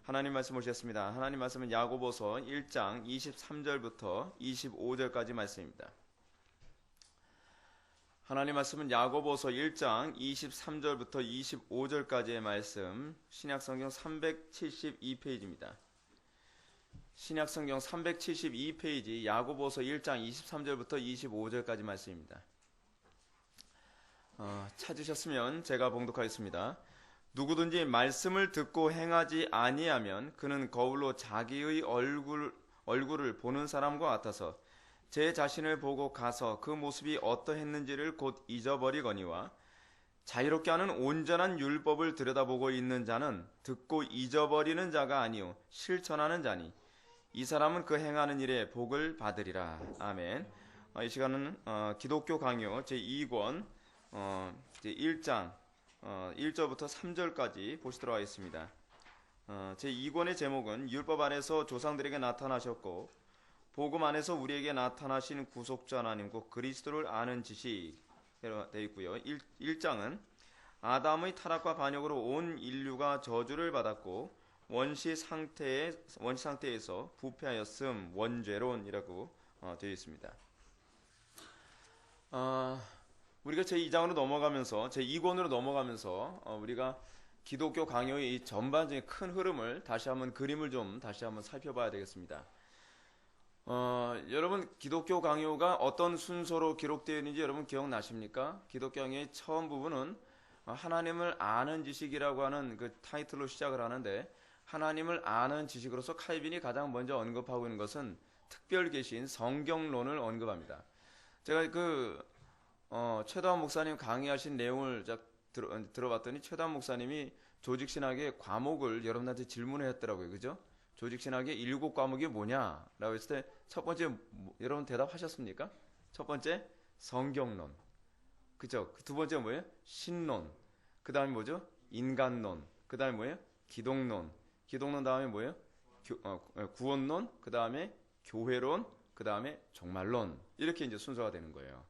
하나님 말씀 보시겠습니다. 하나님 말씀은 야고보서 1장 23절부터 25절까지 말씀입니다. 하나님 말씀은 야고보서 1장 23절부터 25절까지의 말씀, 신약성경 372페이지입니다. 신약성경 372페이지 야고보서 1장 23절부터 25절까지 말씀입니다. 찾으셨으면 제가 봉독하겠습니다. 누구든지 말씀을 듣고 행하지 아니하면 그는 거울로 자기의 얼굴을 보는 사람과 같아서 제 자신을 보고 가서 그 모습이 어떠했는지를 곧 잊어버리거니와 자유롭게 하는 온전한 율법을 들여다보고 있는 자는 듣고 잊어버리는 자가 아니요 실천하는 자니 이 사람은 그 행하는 일에 복을 받으리라. 아멘. 이 시간은 기독교 강요 제2권 제1장 1절부터 3절까지 보시도록 하겠습니다. 제2권의 제목은 율법 안에서 조상들에게 나타나셨고 복음 안에서 우리에게 나타나신 구속자 하나님과 그리스도를 아는 지식으로 되어 있고요. 1장은 아담의 타락과 반역으로 온 인류가 저주를 받았고 원시 상태에서 부패하였음 원죄론이라고 되어 있습니다. 우리가 제2장으로 넘어가면서 제2권으로 넘어가면서 우리가 기독교 강요의 이 전반적인 큰 흐름을 다시 한번 그림을 좀 다시 한번 살펴봐야 되겠습니다. 여러분 기독교 강요가 어떤 순서로 기록되어 있는지 여러분 기억나십니까? 기독교 강요의 처음 부분은 하나님을 아는 지식이라고 하는 그 타이틀로 시작을 하는데 하나님을 아는 지식으로서 칼빈이 가장 먼저 언급하고 있는 것은 특별 계시인 성경론을 언급합니다. 제가 최다원 목사님 강의하신 내용을 들어봤더니 최다원 목사님이 조직신학의 과목을 여러분한테 질문을 했더라고요. 그죠? 조직신학의 7과목이 뭐냐라고 했을 때 첫 번째 여러분 대답하셨습니까? 첫 번째 성경론. 그죠? 두 번째 뭐예요? 신론. 그 다음에 뭐죠? 인간론. 그 다음에 뭐예요? 기독론. 기독론 다음에 뭐예요? 구원론. 그 다음에 교회론. 그 다음에 종말론. 이렇게 이제 순서가 되는 거예요.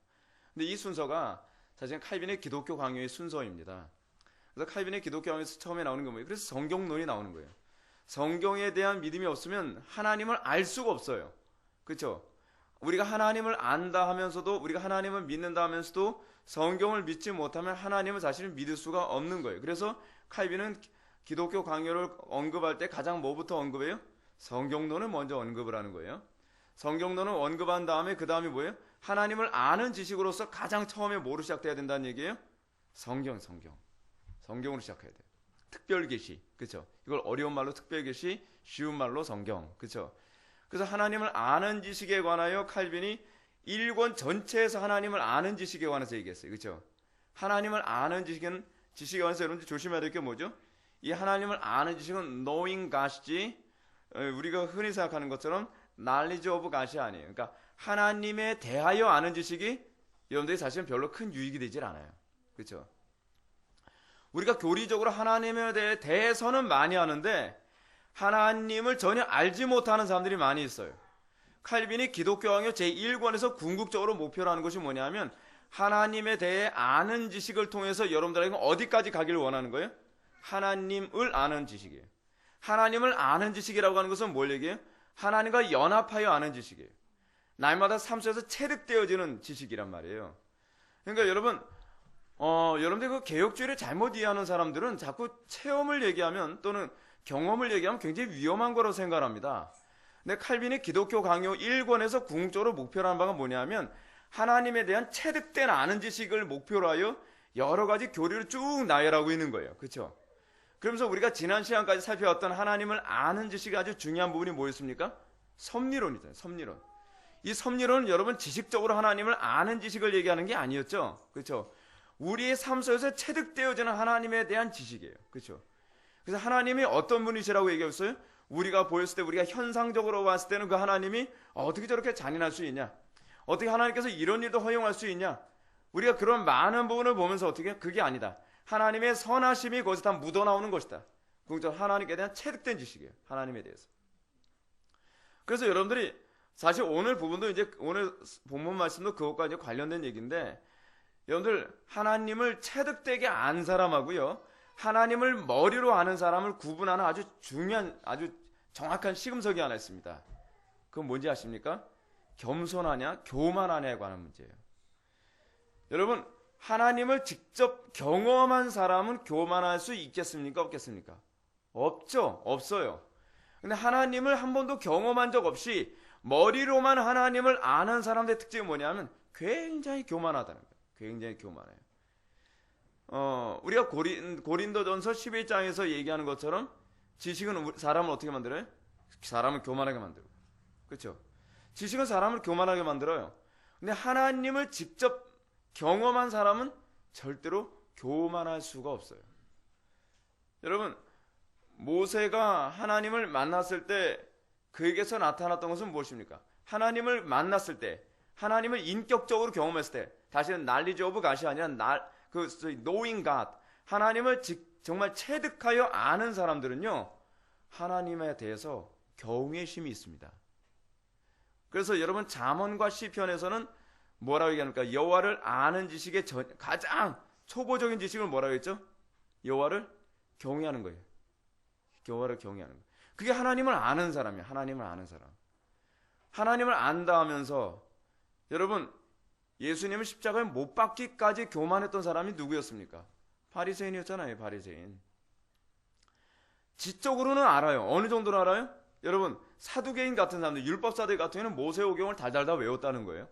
근데 이 순서가 사실은 칼빈의 기독교 강요의 순서입니다. 그래서 칼빈의 기독교 강요에서 처음에 나오는 게 뭐예요? 그래서 성경론이 나오는 거예요. 성경에 대한 믿음이 없으면 하나님을 알 수가 없어요. 그렇죠? 우리가 하나님을 안다 하면서도 우리가 하나님을 믿는다 하면서도 성경을 믿지 못하면 하나님을 사실은 믿을 수가 없는 거예요. 그래서 칼빈은 기독교 강요를 언급할 때 가장 뭐부터 언급해요? 성경론을 먼저 언급을 하는 거예요. 성경론을 언급한 다음에 그 다음에 뭐예요? 하나님을 아는 지식으로서 가장 처음에 뭐로 시작돼야 된다는 얘기예요? 성경으로 시작해야 돼요. 특별 계시, 그렇죠? 이걸 어려운 말로 특별 계시, 쉬운 말로 성경, 그렇죠? 그래서 하나님을 아는 지식에 관하여 칼빈이 1권 전체에서 하나님을 아는 지식에 관해서 얘기했어요, 그렇죠? 하나님을 아는 지식에 관해서 여러분들 조심해야 될 게 뭐죠? 이 하나님을 아는 지식은 knowing God이지 우리가 흔히 생각하는 것처럼 knowledge of God이 아니에요. 그러니까 하나님에 대하여 아는 지식이 여러분들이 사실은 별로 큰 유익이 되질 않아요. 그렇죠? 우리가 교리적으로 하나님에 대해서는 많이 아는데 하나님을 전혀 알지 못하는 사람들이 많이 있어요. 칼빈이 기독교 강요 제1권에서 궁극적으로 목표로 하는 것이 뭐냐면 하나님에 대해 아는 지식을 통해서 여러분들에게 어디까지 가기를 원하는 거예요? 하나님을 아는 지식이에요. 하나님을 아는 지식이라고 하는 것은 뭘 얘기해요? 하나님과 연합하여 아는 지식이에요. 날마다 삶 속에서 체득되어지는 지식이란 말이에요. 그러니까 여러분들 그 개혁주의를 잘못 이해하는 사람들은 자꾸 체험을 얘기하면 또는 경험을 얘기하면 굉장히 위험한 거라고 생각합니다. 근데 칼빈이 기독교 강요 1권에서 궁극적으로 목표로 하는 바가 뭐냐면 하나님에 대한 체득된 아는 지식을 목표로 하여 여러 가지 교리를 쭉 나열하고 있는 거예요. 그렇죠? 그러면서 우리가 지난 시간까지 살펴왔던 하나님을 아는 지식이 아주 중요한 부분이 뭐였습니까? 섭리론이잖아요. 섭리론. 이 섭리론은 여러분 지식적으로 하나님을 아는 지식을 얘기하는 게 아니었죠. 그렇죠? 우리의 삶 속에서 체득되어지는 하나님에 대한 지식이에요. 그렇죠? 그래서 하나님이 어떤 분이시라고 얘기했어요? 우리가 보였을 때 우리가 현상적으로 봤을 때는 그 하나님이 어떻게 저렇게 잔인할 수 있냐? 어떻게 하나님께서 이런 일도 허용할 수 있냐? 우리가 그런 많은 부분을 보면서 어떻게 그게 아니다. 하나님의 선하심이 거기서 다 묻어나오는 것이다. 궁극적으로 하나님께 대한 체득된 지식이에요. 하나님에 대해서. 그래서 여러분들이 사실 오늘 부분도 이제 오늘 본문 말씀도 그것과 이제 관련된 얘기인데 여러분들 하나님을 체득되게 안 사람하고요. 하나님을 머리로 아는 사람을 구분하는 아주 중요한, 아주 정확한 시금석이 하나 있습니다. 그건 뭔지 아십니까? 겸손하냐 교만하냐에 관한 문제예요. 여러분, 하나님을 직접 경험한 사람은 교만할 수 있겠습니까? 없겠습니까? 없죠. 없어요. 근데 하나님을 한 번도 경험한 적 없이 머리로만 하나님을 아는 사람들의 특징이 뭐냐면 굉장히 교만하다는 거예요. 굉장히 교만해요. 우리가 고린도전서 11장에서 얘기하는 것처럼 지식은 사람을 어떻게 만들어요? 사람을 교만하게 만들고. 그렇죠? 지식은 사람을 교만하게 만들어요. 근데 하나님을 직접 경험한 사람은 절대로 교만할 수가 없어요. 여러분, 모세가 하나님을 만났을 때 그에게서 나타났던 것은 무엇입니까? 하나님을 만났을 때, 하나님을 인격적으로 경험했을 때, 다시는 knowledge of God이 아니라 knowing God, 하나님을 정말 체득하여 아는 사람들은요, 하나님에 대해서 경외심이 있습니다. 그래서 여러분, 잠언과 시편에서는 뭐라고 얘기합니까? 여호와를 아는 지식의 가장 초보적인 지식을 뭐라고 했죠? 여호와를 경외하는 거예요. 여호와를 경외하는 거예요. 그게 하나님을 아는 사람이에요. 하나님을 아는 사람. 하나님을 안다 하면서 여러분, 예수님을 십자가에 못 박기까지 교만했던 사람이 누구였습니까? 바리새인이었잖아요. 바리새인. 지적으로는 알아요. 어느 정도로 알아요? 여러분, 사두개인 같은 사람들, 율법사들 같은 경우는 모세오경을 달달 다 외웠다는 거예요.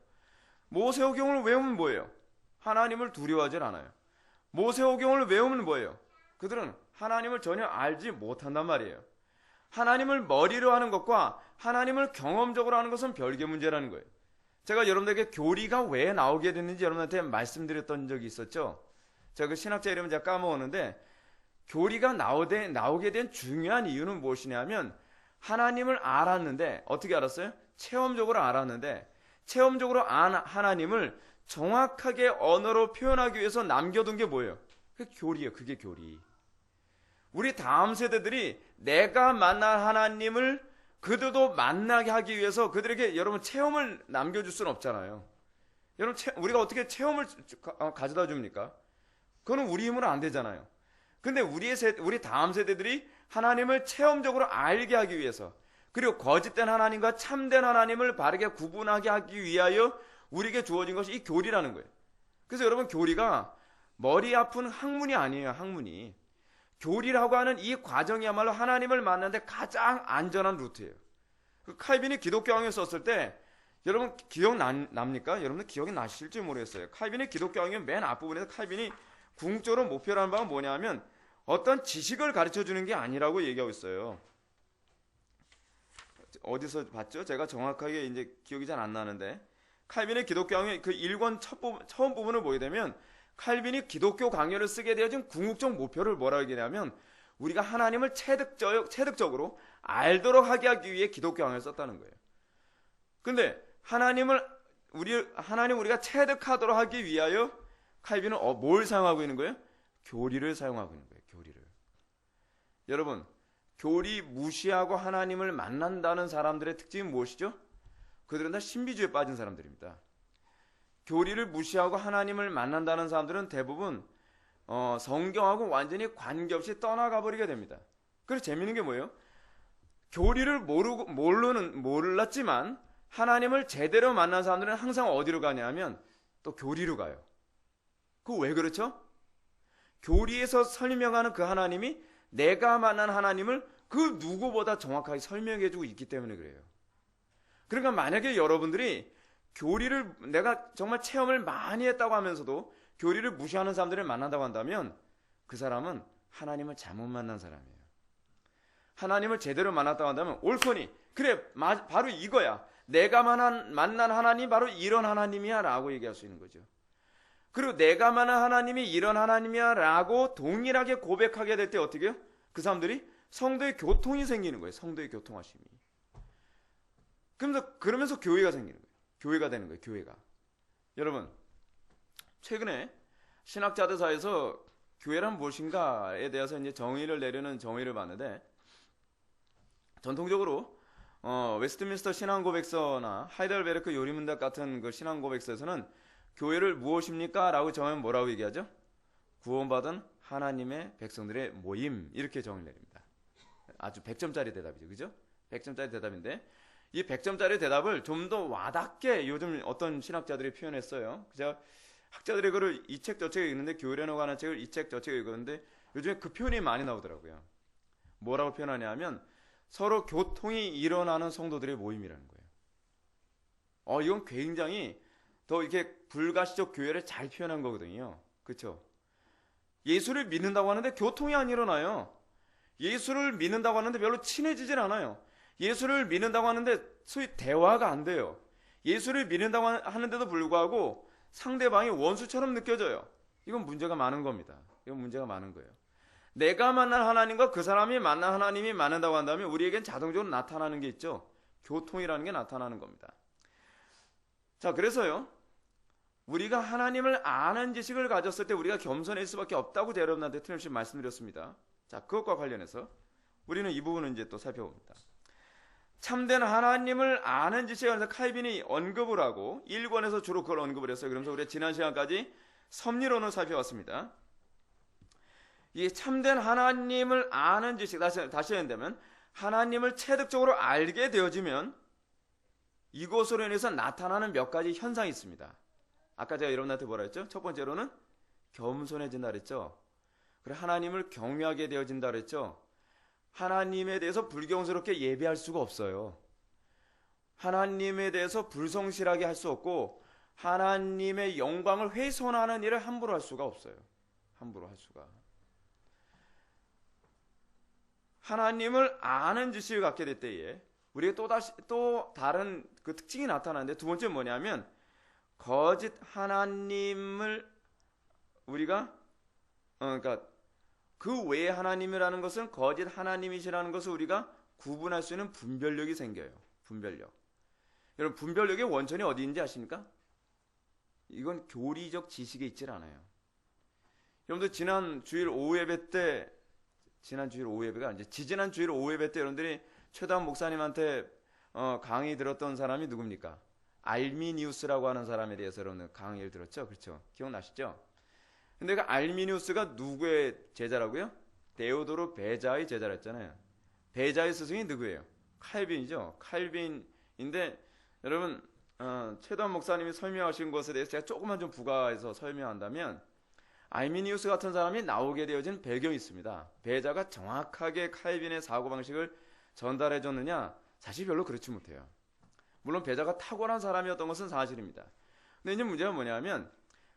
모세오경을 외우면 뭐예요? 하나님을 두려워하지 않아요. 모세오경을 외우면 뭐예요? 그들은 하나님을 전혀 알지 못한단 말이에요. 하나님을 머리로 하는 것과 하나님을 경험적으로 하는 것은 별개 문제라는 거예요. 제가 여러분들에게 교리가 왜 나오게 됐는지 여러분한테 말씀드렸던 적이 있었죠. 제가 그 신학자 이름은 제가 까먹었는데, 교리가 나오게 된 중요한 이유는 무엇이냐면, 하나님을 알았는데, 어떻게 알았어요? 체험적으로 알았는데, 체험적으로 하나님을 정확하게 언어로 표현하기 위해서 남겨둔 게 뭐예요? 그게 교리예요. 그게 교리. 우리 다음 세대들이 내가 만난 하나님을 그들도 만나게 하기 위해서 그들에게 여러분 체험을 남겨줄 수는 없잖아요. 여러분, 우리가 어떻게 체험을 가져다 줍니까? 그거는 우리 힘으로 안 되잖아요. 근데 우리 다음 세대들이 하나님을 체험적으로 알게 하기 위해서, 그리고 거짓된 하나님과 참된 하나님을 바르게 구분하게 하기 위하여 우리에게 주어진 것이 이 교리라는 거예요. 그래서 여러분, 교리가 머리 아픈 학문이 아니에요. 학문이. 교리라고 하는 이 과정이야말로 하나님을 만나는데 가장 안전한 루트예요. 칼빈이 기독교왕을 썼을 때 여러분 기억납니까? 여러분들 기억이 나실지 모르겠어요. 칼빈의 기독교왕은 맨 앞부분에서 칼빈이 궁극적으로 목표로 하는 바가 뭐냐면 어떤 지식을 가르쳐주는 게 아니라고 얘기하고 있어요. 어디서 봤죠? 제가 정확하게 이제 기억이 잘 안 나는데, 칼빈의 기독교왕의 그 1권 처음 부분을 보게 되면 칼빈이 기독교 강연을 쓰게 되어진 궁극적 목표를 뭐라고 얘기하냐면 우리가 하나님을 체득적으로 알도록 하게 하기 위해 기독교 강연을 썼다는 거예요. 근데 하나님 우리가 체득하도록 하기 위하여 칼빈은 뭘 사용하고 있는 거예요? 교리를 사용하고 있는 거예요. 교리를. 여러분, 교리 무시하고 하나님을 만난다는 사람들의 특징이 무엇이죠? 그들은 다 신비주의에 빠진 사람들입니다. 교리를 무시하고 하나님을 만난다는 사람들은 대부분 성경하고 완전히 관계없이 떠나가 버리게 됩니다. 그래서 재밌는 게 뭐예요? 교리를 몰랐지만 하나님을 제대로 만난 사람들은 항상 어디로 가냐면 또 교리로 가요. 그거 왜 그렇죠? 교리에서 설명하는 그 하나님이 내가 만난 하나님을 그 누구보다 정확하게 설명해주고 있기 때문에 그래요. 그러니까 만약에 여러분들이 교리를 내가 정말 체험을 많이 했다고 하면서도 교리를 무시하는 사람들을 만난다고 한다면 그 사람은 하나님을 잘못 만난 사람이에요. 하나님을 제대로 만났다고 한다면 옳거니 그래 바로 이거야. 내가 만난 하나님 바로 이런 하나님이야 라고 얘기할 수 있는 거죠. 그리고 내가 만난 하나님이 이런 하나님이야 라고 동일하게 고백하게 될 때 어떻게 해요? 그 사람들이 성도의 교통이 생기는 거예요. 성도의 교통하심이. 그러면서 교회가 생기는 거예요. 교회가 되는 거예요. 교회가. 여러분, 최근에 신학자들 사이에서 교회란 무엇인가에 대해서 이제 정의를 내려는 정의를 봤는데, 전통적으로 웨스트민스터 신앙고백서나 하이델베르크 요리문답 같은 그 신앙고백서에서는 교회를 무엇입니까? 라고 정하면 뭐라고 얘기하죠? 구원받은 하나님의 백성들의 모임 이렇게 정의를 내립니다. 아주 100점짜리 대답이죠. 그죠? 100점짜리 대답인데 이 100점짜리 대답을 좀 더 와닿게 요즘 어떤 신학자들이 표현했어요. 제가 학자들이 그걸 이 책 저 책 읽는데 교회론에 관한 책을 이 책 저 책 읽었는데 요즘에 그 표현이 많이 나오더라고요. 뭐라고 표현하냐 하면 서로 교통이 일어나는 성도들의 모임이라는 거예요. 이건 굉장히 더 이렇게 불가시적 교회를 잘 표현한 거거든요. 그렇죠? 예수를 믿는다고 하는데 교통이 안 일어나요. 예수를 믿는다고 하는데 별로 친해지질 않아요. 예수를 믿는다고 하는데 소위 대화가 안 돼요. 예수를 믿는다고 하는데도 불구하고 상대방이 원수처럼 느껴져요. 이건 문제가 많은 겁니다. 이건 문제가 많은 거예요. 내가 만난 하나님과 그 사람이 만난 하나님이 많은다고 한다면 우리에겐 자동적으로 나타나는 게 있죠. 교통이라는 게 나타나는 겁니다. 자, 그래서요. 우리가 하나님을 아는 지식을 가졌을 때 우리가 겸손할 수밖에 없다고 여러분한테 틀림없이 말씀드렸습니다. 자, 그것과 관련해서 우리는 이 부분을 이제 또 살펴봅니다. 참된 하나님을 아는 지식에 관해서 칼빈이 언급을 하고 1권에서 주로 그걸 언급을 했어요. 그러면서 우리가 지난 시간까지 섭리론을 살펴봤습니다. 이 참된 하나님을 아는 지식, 다시 한다면 하나님을 체득적으로 알게 되어지면 이것으로 인해서 나타나는 몇 가지 현상이 있습니다. 아까 제가 여러분한테 뭐라 했죠? 첫 번째로는 겸손해진다 그랬죠. 그리고 하나님을 경외하게 되어진다 그랬죠. 하나님에 대해서 불경스럽게 예배할 수가 없어요. 하나님에 대해서 불성실하게 할 수 없고 하나님의 영광을 훼손하는 일을 함부로 할 수가 없어요. 함부로 할 수가. 하나님을 아는 지식을 갖게 될 때에 우리가 또 다른 그 특징이 나타나는데 두 번째는 뭐냐면 거짓 하나님을 우리가 그러니까 그 외의 하나님이라는 것은 거짓 하나님이시라는 것을 우리가 구분할 수 있는 분별력이 생겨요. 분별력. 여러분 분별력의 원천이 어디 있는지 아십니까? 이건 교리적 지식에 있질 않아요. 여러분들 지난 주일 오후 예배 때 지지난 주일 오후 예배 때 여러분들이 최다원 목사님한테 강의 들었던 사람이 누굽니까? 알미니우스라고 하는 사람에 대해서 여러분 강의를 들었죠? 그렇죠? 기억나시죠? 근데 그 알미니우스가 누구의 제자라고요? 데오도르 베자의 제자라 했잖아요. 베자의 스승이 누구예요? 칼빈이죠. 칼빈인데 여러분 최다원 목사님이 설명하신 것에 대해서 제가 조금만 좀 부가해서 설명한다면 알미니우스 같은 사람이 나오게 되어진 배경이 있습니다. 베자가 정확하게 칼빈의 사고방식을 전달해 줬느냐? 사실 별로 그렇지 못해요. 물론 베자가 탁월한 사람이었던 것은 사실입니다. 근데 이제 문제가 뭐냐면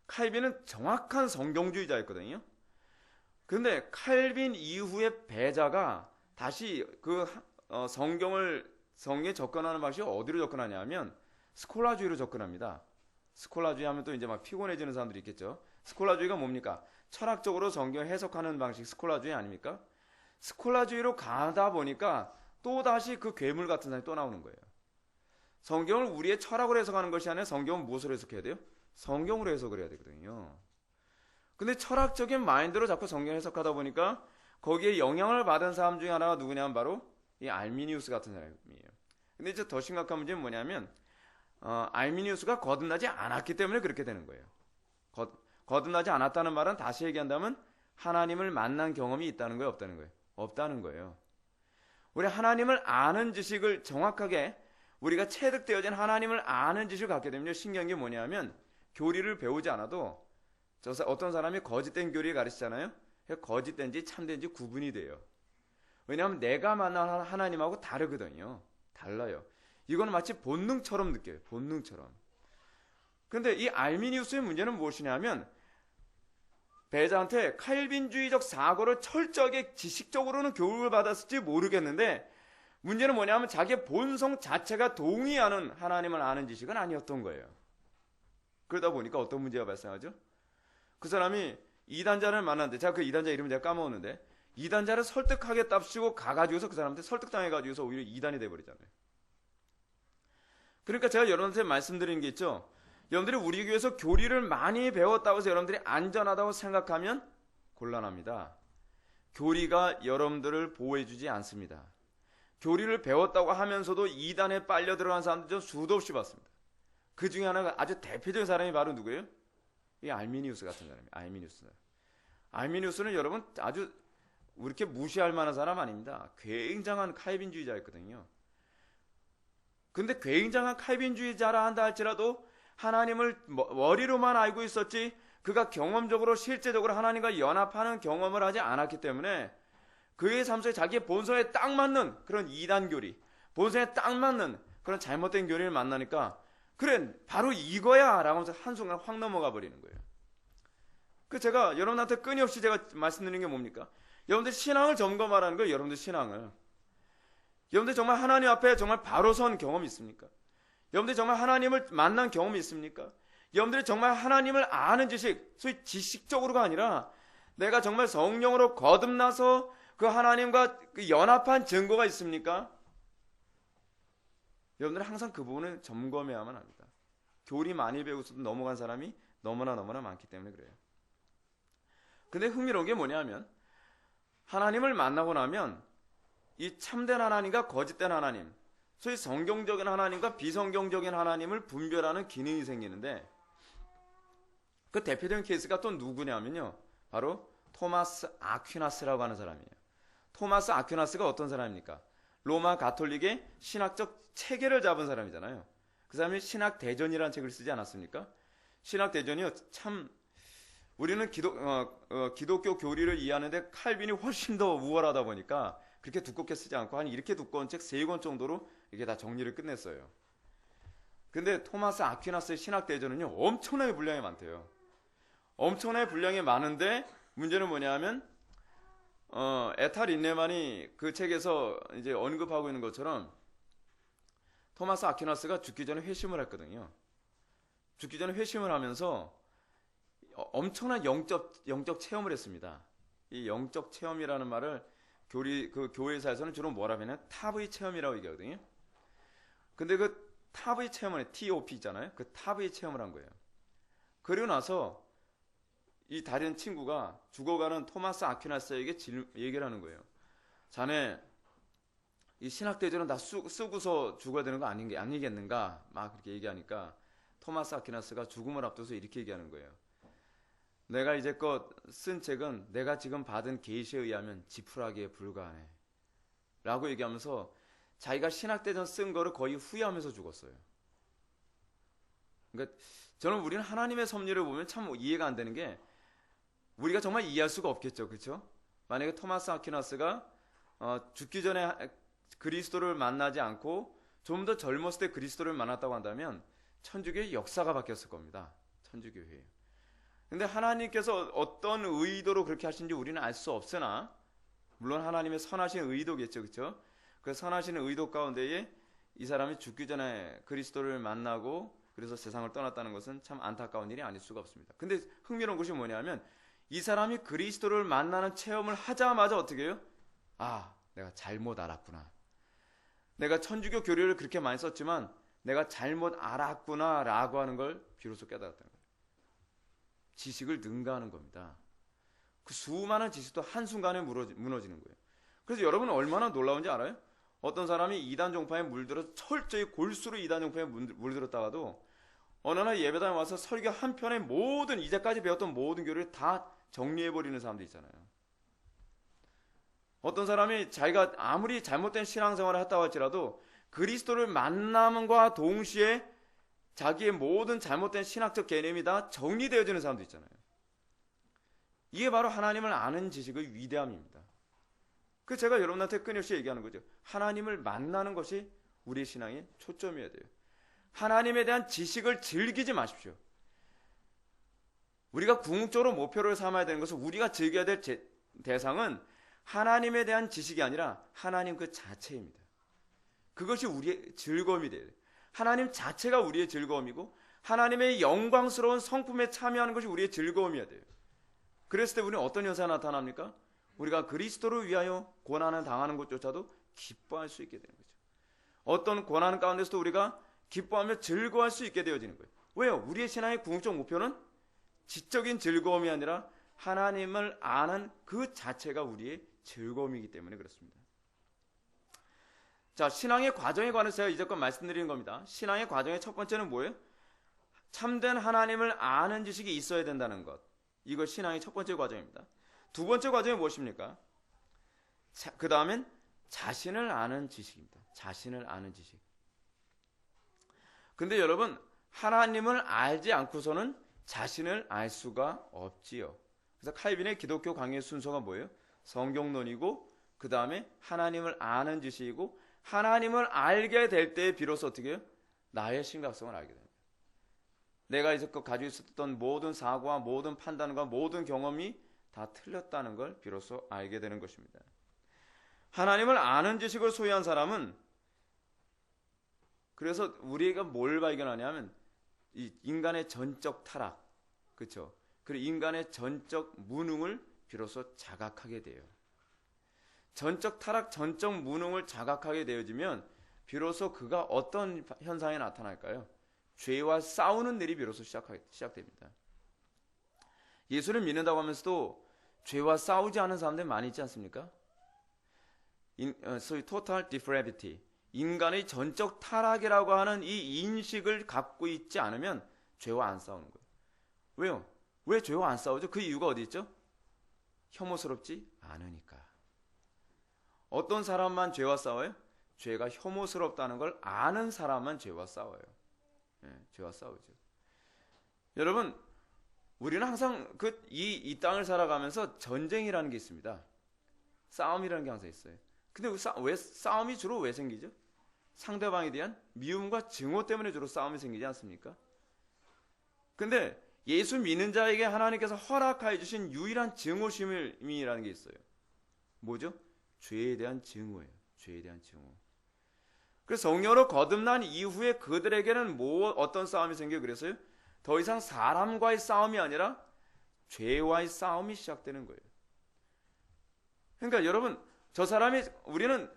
칼빈은 정확한 성경주의자였거든요. 그런데 칼빈 이후에 베자가 다시 그 성경에 접근하는 방식이 어디로 접근하냐면 스콜라주의로 접근합니다. 스콜라주의 하면 또 이제 막 피곤해지는 사람들이 있겠죠. 스콜라주의가 뭡니까? 철학적으로 성경을 해석하는 방식 스콜라주의 아닙니까? 스콜라주의로 가다 보니까 또 다시 그 괴물 같은 사람이 또 나오는 거예요. 성경을 우리의 철학으로 해석하는 것이 아니라 성경은 무엇으로 해석해야 돼요? 성경으로 해석을 해야 되거든요. 근데 철학적인 마인드로 자꾸 성경 해석하다 보니까 거기에 영향을 받은 사람 중에 하나가 누구냐면 바로 이 알미니우스 같은 사람이에요. 근데 이제 더 심각한 문제는 뭐냐면 알미니우스가 거듭나지 않았기 때문에 그렇게 되는 거예요. 거듭나지 않았다는 말은 다시 얘기한다면 하나님을 만난 경험이 있다는 거예요? 없다는 거예요? 없다는 거예요. 우리 하나님을 아는 지식을 정확하게 우리가 체득되어진 하나님을 아는 지식을 갖게 되면 신기한 게 뭐냐면 교리를 배우지 않아도 어떤 사람이 거짓된 교리를 가르치잖아요. 거짓된지 참된지 구분이 돼요. 왜냐하면 내가 만난 하나님하고 다르거든요. 달라요. 이거는 마치 본능처럼 느껴요. 본능처럼. 그런데 이 알미니우스의 문제는 무엇이냐면 베자한테 칼빈주의적 사고를 철저하게 지식적으로는 교육을 받았을지 모르겠는데 문제는 뭐냐면 자기의 본성 자체가 동의하는 하나님을 아는 지식은 아니었던 거예요. 그러다 보니까 어떤 문제가 발생하죠? 그 사람이 이단자를 만났는데 제가 그 이단자 이름을 제가 까먹었는데 이단자를 설득하겠답시고 가가지고서 그 사람한테 설득당해가지고서 오히려 이단이 돼버리잖아요. 그러니까 제가 여러분한테 말씀드리는 게 있죠. 여러분들이 우리 교회에서 교리를 많이 배웠다고 해서 여러분들이 안전하다고 생각하면 곤란합니다. 교리가 여러분들을 보호해주지 않습니다. 교리를 배웠다고 하면서도 이단에 빨려 들어간 사람들 좀 수도 없이 봤습니다. 그 중에 하나가 아주 대표적인 사람이 바로 누구예요? 이 알미니우스 같은 사람이에요. 알미니우스는 여러분 아주 이렇게 무시할 만한 사람 아닙니다. 굉장한 칼빈주의자였거든요. 근데 굉장한 칼빈주의자라 한다 할지라도 하나님을 머리로만 알고 있었지 그가 경험적으로 실제적으로 하나님과 연합하는 경험을 하지 않았기 때문에 그의 삶 속에 자기의 본성에 딱 맞는 그런 이단 교리, 본성에 딱 맞는 그런 잘못된 교리를 만나니까 그래 바로 이거야 라고 하면서 한순간 확 넘어가 버리는 거예요. 그 제가 여러분한테 끊임없이 제가 말씀드리는 게 뭡니까? 여러분들 신앙을 점검하라는 거예요. 여러분들 신앙을. 여러분들 정말 하나님 앞에 정말 바로 선 경험이 있습니까? 여러분들 정말 하나님을 만난 경험이 있습니까? 여러분들이 정말 하나님을 아는 지식, 소위 지식적으로가 아니라 내가 정말 성령으로 거듭나서 그 하나님과 그 연합한 증거가 있습니까? 여러분들은 항상 그 부분을 점검해야만 합니다. 교리 많이 배우고서도 넘어간 사람이 너무나 많기 때문에 그래요. 근데 흥미로운 게 뭐냐면 하나님을 만나고 나면 이 참된 하나님과 거짓된 하나님, 소위 성경적인 하나님과 비성경적인 하나님을 분별하는 기능이 생기는데 그 대표적인 케이스가 또 누구냐면요. 바로 토마스 아퀴나스라고 하는 사람이에요. 토마스 아퀴나스가 어떤 사람입니까? 로마 가톨릭의 신학적 체계를 잡은 사람이잖아요. 그 사람이 신학대전이라는 책을 쓰지 않았습니까? 신학대전이요. 참 우리는 기독교 교리를 이해하는데 칼빈이 훨씬 더 우월하다 보니까 그렇게 두껍게 쓰지 않고 한 이렇게 두꺼운 책 3권 정도로 이게 다 정리를 끝냈어요. 근데 토마스 아퀴나스의 신학대전은요. 엄청나게 분량이 많대요. 엄청나게 분량이 많은데 문제는 뭐냐면 에탈 인네만이 그 책에서 이제 언급하고 있는 것처럼 토마스 아퀴나스가 죽기 전에 회심을 했거든요. 죽기 전에 회심을 하면서 엄청난 영적 체험을 했습니다. 이 영적 체험이라는 말을 교회사에서는 주로 뭐라고 하냐면 탑의 체험이라고 얘기하거든요. 근데 그 탑의 체험은 TOP 있잖아요. 그 탑의 체험을 한 거예요. 그리고 나서 이 다른 친구가 죽어가는 토마스 아퀴나스에게 얘기를 하는 거예요. 자네 이 신학대전은 다 쓰고서 죽어야 되는 거 아니겠는가? 막 그렇게 얘기하니까 토마스 아퀴나스가 죽음을 앞두고서 이렇게 얘기하는 거예요. 내가 이제껏 쓴 책은 내가 지금 받은 계시에 의하면 지푸라기에 불과하네 라고 얘기하면서 자기가 신학대전 쓴 거를 거의 후회하면서 죽었어요. 그러니까 저는 우리는 하나님의 섭리를 보면 참 이해가 안 되는 게 우리가 정말 이해할 수가 없겠죠. 그렇죠? 만약에 토마스 아퀴나스가 죽기 전에 그리스도를 만나지 않고 좀 더 젊었을 때 그리스도를 만났다고 한다면 천주교의 역사가 바뀌었을 겁니다. 천주교회에. 근데 하나님께서 어떤 의도로 그렇게 하신지 우리는 알 수 없으나 물론 하나님의 선하신 의도겠죠. 그렇죠? 그 선하신 의도 가운데에 이 사람이 죽기 전에 그리스도를 만나고 그래서 세상을 떠났다는 것은 참 안타까운 일이 아닐 수가 없습니다. 근데 흥미로운 것이 뭐냐면 이 사람이 그리스도를 만나는 체험을 하자마자 어떻게 해요? 아, 내가 잘못 알았구나. 내가 천주교 교리를 그렇게 많이 썼지만 내가 잘못 알았구나 라고 하는 걸 비로소 깨달았다는 거예요. 지식을 능가하는 겁니다. 그 수많은 지식도 한순간에 무너지는 거예요. 그래서 여러분은 얼마나 놀라운지 알아요? 어떤 사람이 이단 종파에 물들어서 철저히 골수로 이단 종파에 물들었다가도 어느 날 예배당에 와서 설교 한 편에 모든 이제까지 배웠던 모든 교리를 다 정리해버리는 사람도 있잖아요. 어떤 사람이 자기가 아무리 잘못된 신앙생활을 했다고 할지라도 그리스도를 만남과 동시에 자기의 모든 잘못된 신학적 개념이 다 정리되어지는 사람도 있잖아요. 이게 바로 하나님을 아는 지식의 위대함입니다. 그 제가 여러분한테 끊임없이 얘기하는 거죠. 하나님을 만나는 것이 우리의 신앙의 초점이어야 돼요. 하나님에 대한 지식을 즐기지 마십시오. 우리가 궁극적으로 목표를 삼아야 되는 것은 우리가 즐겨야 될 대상은 하나님에 대한 지식이 아니라 하나님 그 자체입니다. 그것이 우리의 즐거움이 돼야 돼요. 하나님 자체가 우리의 즐거움이고 하나님의 영광스러운 성품에 참여하는 것이 우리의 즐거움이어야 돼요. 그랬을 때 우리는 어떤 현상이 나타납니까? 우리가 그리스도를 위하여 고난을 당하는 것조차도 기뻐할 수 있게 되는 거죠. 어떤 고난 가운데서도 우리가 기뻐하며 즐거워할 수 있게 되어지는 거예요. 왜요? 우리의 신앙의 궁극적 목표는 지적인 즐거움이 아니라 하나님을 아는 그 자체가 우리의 즐거움이기 때문에 그렇습니다. 자, 신앙의 과정에 관해서 제가 이제껏 말씀드리는 겁니다. 신앙의 과정의 첫 번째는 뭐예요? 참된 하나님을 아는 지식이 있어야 된다는 것. 이거 신앙의 첫 번째 과정입니다. 두 번째 과정이 무엇입니까? 그 다음엔 자신을 아는 지식입니다. 자신을 아는 지식. 근데 여러분, 하나님을 알지 않고서는 자신을 알 수가 없지요. 그래서 칼빈의 기독교 강의 순서가 뭐예요? 성경론이고, 그 다음에 하나님을 아는 지식이고, 하나님을 알게 될 때 비로소 어떻게 해요? 나의 심각성을 알게 됩니다. 내가 이제껏 가지고 있었던 모든 사고와 모든 판단과 모든 경험이 다 틀렸다는 걸 비로소 알게 되는 것입니다. 하나님을 아는 지식을 소유한 사람은, 그래서 우리가 뭘 발견하냐면 이 인간의 전적 타락, 그렇죠? 그리고 인간의 전적 무능을 비로소 자각하게 돼요. 전적 타락, 전적 무능을 자각하게 되어지면 비로소 그가 어떤 현상이 나타날까요? 죄와 싸우는 일이 비로소 시작됩니다. 예수를 믿는다고 하면서도 죄와 싸우지 않은 사람들이 많이 있지 않습니까? 소위 total depravity, 인간의 전적 타락이라고 하는 이 인식을 갖고 있지 않으면 죄와 안 싸우는 거예요. 왜요? 왜 죄와 안 싸우죠? 그 이유가 어디 있죠? 혐오스럽지 않으니까. 어떤 사람만 죄와 싸워요? 죄가 혐오스럽다는 걸 아는 사람만 죄와 싸워요. 죄와 싸우죠. 여러분, 우리는 항상 이 땅을 살아가면서 전쟁이라는 게 있습니다. 싸움이라는 게 항상 있어요. 근데 왜 싸움이 주로 왜 생기죠? 상대방에 대한 미움과 증오 때문에 주로 싸움이 생기지 않습니까? 근데 예수 믿는 자에게 하나님께서 허락하여 주신 유일한 증오심이라는 게 있어요. 뭐죠? 죄에 대한 증오예요. 죄에 대한 증오. 그래서 성령으로 거듭난 이후에 그들에게는 어떤 싸움이 생겨요? 그래서요? 더 이상 사람과의 싸움이 아니라 죄와의 싸움이 시작되는 거예요. 그러니까 여러분, 우리는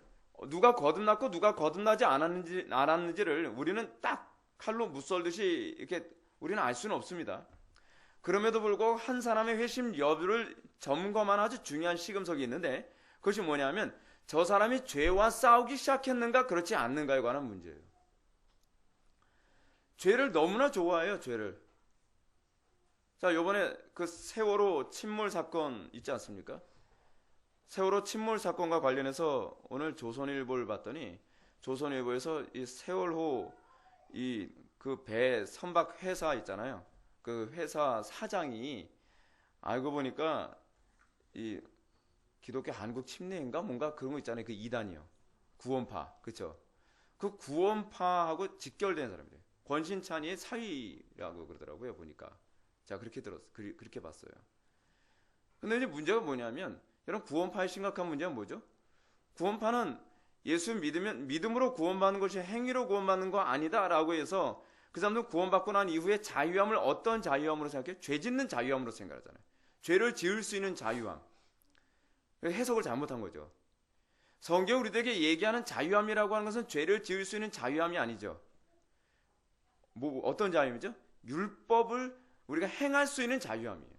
누가 거듭났고 누가 거듭나지 않았는지를 우리는 딱 칼로 무썰듯이 이렇게 우리는 알 수는 없습니다. 그럼에도 불구하고 한 사람의 회심 여부를 점검하는 아주 중요한 시금석이 있는데, 그것이 뭐냐면 저 사람이 죄와 싸우기 시작했는가 그렇지 않는가에 관한 문제예요. 죄를 너무나 좋아해요. 죄를. 자, 요번에 그 세월호 침몰 사건 있지 않습니까? 세월호 침몰 사건과 관련해서 오늘 조선일보를 봤더니 조선일보에서 이 세월호 그 배 선박 회사 있잖아요. 그 회사 사장이 알고 보니까 이 기독교 한국 침례인가 뭔가 그런 거 있잖아요. 그 이단이요. 구원파. 그렇죠? 그 구원파하고 직결된 사람이에요. 권신찬이의 사위라고 그러더라고요. 보니까. 자, 그렇게 봤어요. 근데 이제 문제가 뭐냐면, 여러분, 구원파의 심각한 문제는 뭐죠? 구원파는 예수 믿음으로 구원받는 것이 행위로 구원받는 거 아니다라고 해서 그 사람들은 구원받고 난 이후에 자유함을 어떤 자유함으로 생각해요? 죄 짓는 자유함으로 생각하잖아요. 죄를 지을 수 있는 자유함. 해석을 잘못한 거죠. 성경 우리들에게 얘기하는 자유함이라고 하는 것은 죄를 지을 수 있는 자유함이 아니죠. 어떤 자유함이죠? 율법을 우리가 행할 수 있는 자유함이에요.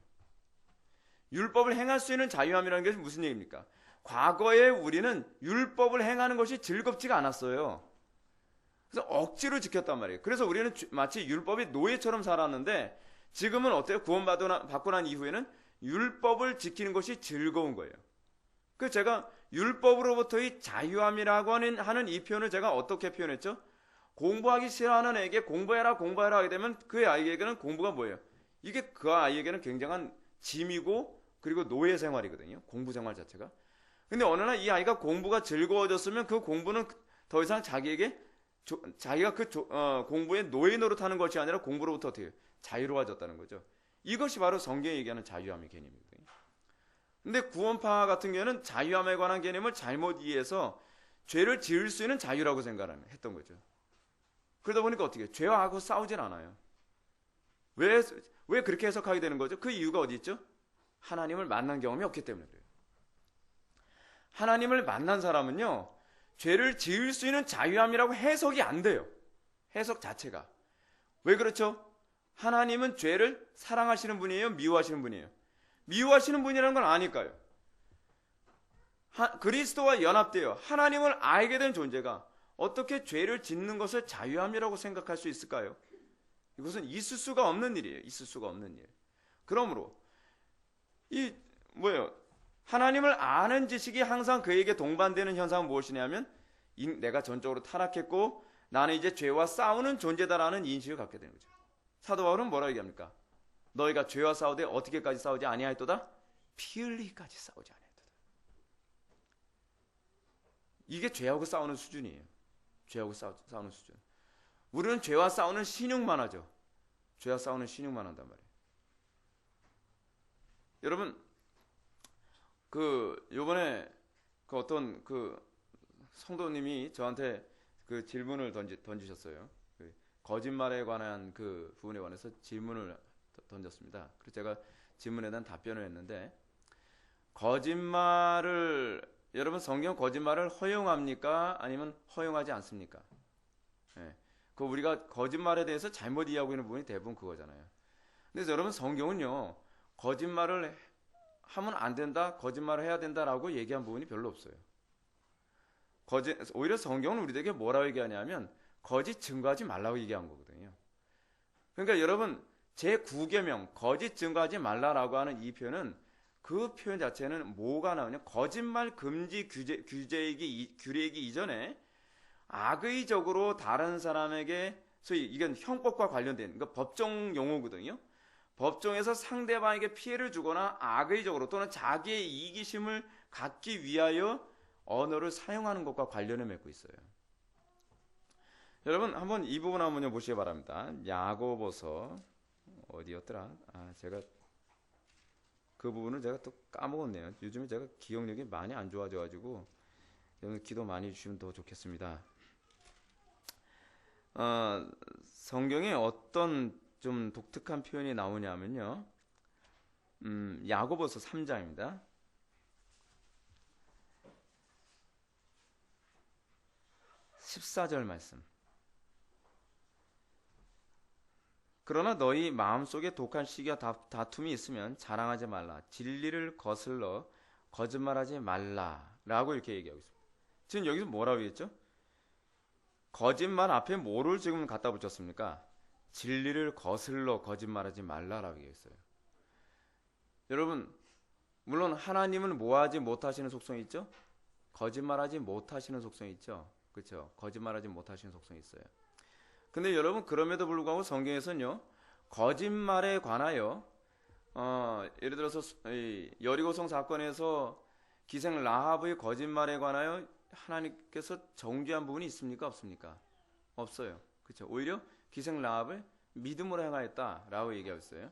율법을 행할 수 있는 자유함이라는 것이 무슨 얘기입니까? 과거에 우리는 율법을 행하는 것이 즐겁지가 않았어요. 그래서 억지로 지켰단 말이에요. 그래서 우리는 마치 율법의 노예처럼 살았는데, 지금은 어때요? 구원받고 난 이후에는 율법을 지키는 것이 즐거운 거예요. 그래서 제가 율법으로부터의 자유함이라고 하는 이 표현을 제가 어떻게 표현했죠? 공부하기 싫어하는 애에게 공부해라 하게 되면 그 아이에게는 공부가 뭐예요? 이게 그 아이에게는 굉장한 짐이고, 그리고 노예 생활이거든요. 공부 생활 자체가. 근데 어느 날 이 아이가 공부가 즐거워졌으면 그 공부는 더 이상 자기가 공부에 노예 노릇하는 것이 아니라 공부로부터 어떻게 자유로워졌다는 거죠. 이것이 바로 성경이 얘기하는 자유함의 개념이거든요. 근데 구원파 같은 경우는 자유함에 관한 개념을 잘못 이해해서 죄를 지을 수 있는 자유라고 생각했던 거죠. 그러다 보니까 어떻게 해요? 죄와 싸우진 않아요. 왜 그렇게 해석하게 되는 거죠? 그 이유가 어디 있죠? 하나님을 만난 경험이 없기 때문에 그래요. 하나님을 만난 사람은요, 죄를 지을 수 있는 자유함이라고 해석이 안 돼요. 해석 자체가. 왜 그렇죠? 하나님은 죄를 사랑하시는 분이에요? 미워하시는 분이에요? 미워하시는 분이라는 걸 아니까요. 그리스도와 연합되어 하나님을 알게 된 존재가 어떻게 죄를 짓는 것을 자유함이라고 생각할 수 있을까요? 이것은 있을 수가 없는 일이에요. 있을 수가 없는 일. 그러므로 하나님을 아는 지식이 항상 그에게 동반되는 현상은 무엇이냐면 내가 전적으로 타락했고 나는 이제 죄와 싸우는 존재다라는 인식을 갖게 되는 거죠. 사도 바울은 뭐라고 얘기합니까? 너희가 죄와 싸우되 어떻게까지 싸우지 아니하였도다? 피 흘리기까지 싸우지 아니하였도다. 이게 죄하고 싸우는 수준이에요. 죄하고 싸우는 수준. 우리는 죄와 싸우는 신용만 하죠. 죄와 싸우는 신용만 한단 말이에요. 여러분, 요번에 어떤 성도님이 저한테 질문을 던지셨어요. 거짓말에 관한 부분에 관해서 질문을 던졌습니다. 그래서 제가 질문에 대한 답변을 했는데, 여러분 성경 거짓말을 허용합니까? 아니면 허용하지 않습니까? 예. 우리가 거짓말에 대해서 잘못 이해하고 있는 부분이 대부분 그거잖아요. 근데 여러분 성경은요, 거짓말을 하면 안 된다, 거짓말을 해야 된다라고 얘기한 부분이 별로 없어요. 오히려 성경은 우리에게 뭐라고 얘기하냐면 거짓 증거하지 말라고 얘기한 거거든요. 그러니까 여러분 제9계명 거짓 증거하지 말라라고 하는 이 표현은 그 표현 자체는 뭐가 나오냐, 거짓말 금지 규례이기 이전에 악의적으로 다른 사람에게, 소위 이건 형법과 관련된 법정 용어거든요. 법정에서 상대방에게 피해를 주거나 악의적으로 또는 자기의 이기심을 갖기 위하여 언어를 사용하는 것과 관련을 맺고 있어요. 여러분 한번 이 부분 한번 보시기 바랍니다. 야고보서 어디였더라? 제가 그 부분을 제가 또 까먹었네요. 요즘에 제가 기억력이 많이 안 좋아져가지고 여러분 기도 많이 해주시면 더 좋겠습니다. 성경에 어떤 좀 독특한 표현이 나오냐면요, 야고보서 3장입니다. 14절 말씀. 그러나 너희 마음속에 독한 시기와 다툼이 있으면 자랑하지 말라. 진리를 거슬러 거짓말하지 말라라고 이렇게 얘기하고 있습니다. 지금 여기서 뭐라고 했죠? 거짓말 앞에 뭐를 지금 갖다 붙였습니까? 진리를 거슬러 거짓말하지 말라라고 얘기했어요. 여러분, 물론 하나님은 뭐하지 못하시는 속성이 있죠? 거짓말하지 못하시는 속성이 있죠. 그렇죠? 거짓말하지 못하시는 속성이 있어요. 근데 여러분 그럼에도 불구하고 성경에서는요, 거짓말에 관하여 예를 들어서 여리고성 사건에서 기생 라합의 거짓말에 관하여 하나님께서 정죄한 부분이 있습니까? 없습니까? 없어요. 그렇죠? 오히려 기생 라합을 믿음으로 행하였다라고 얘기하고 있어요.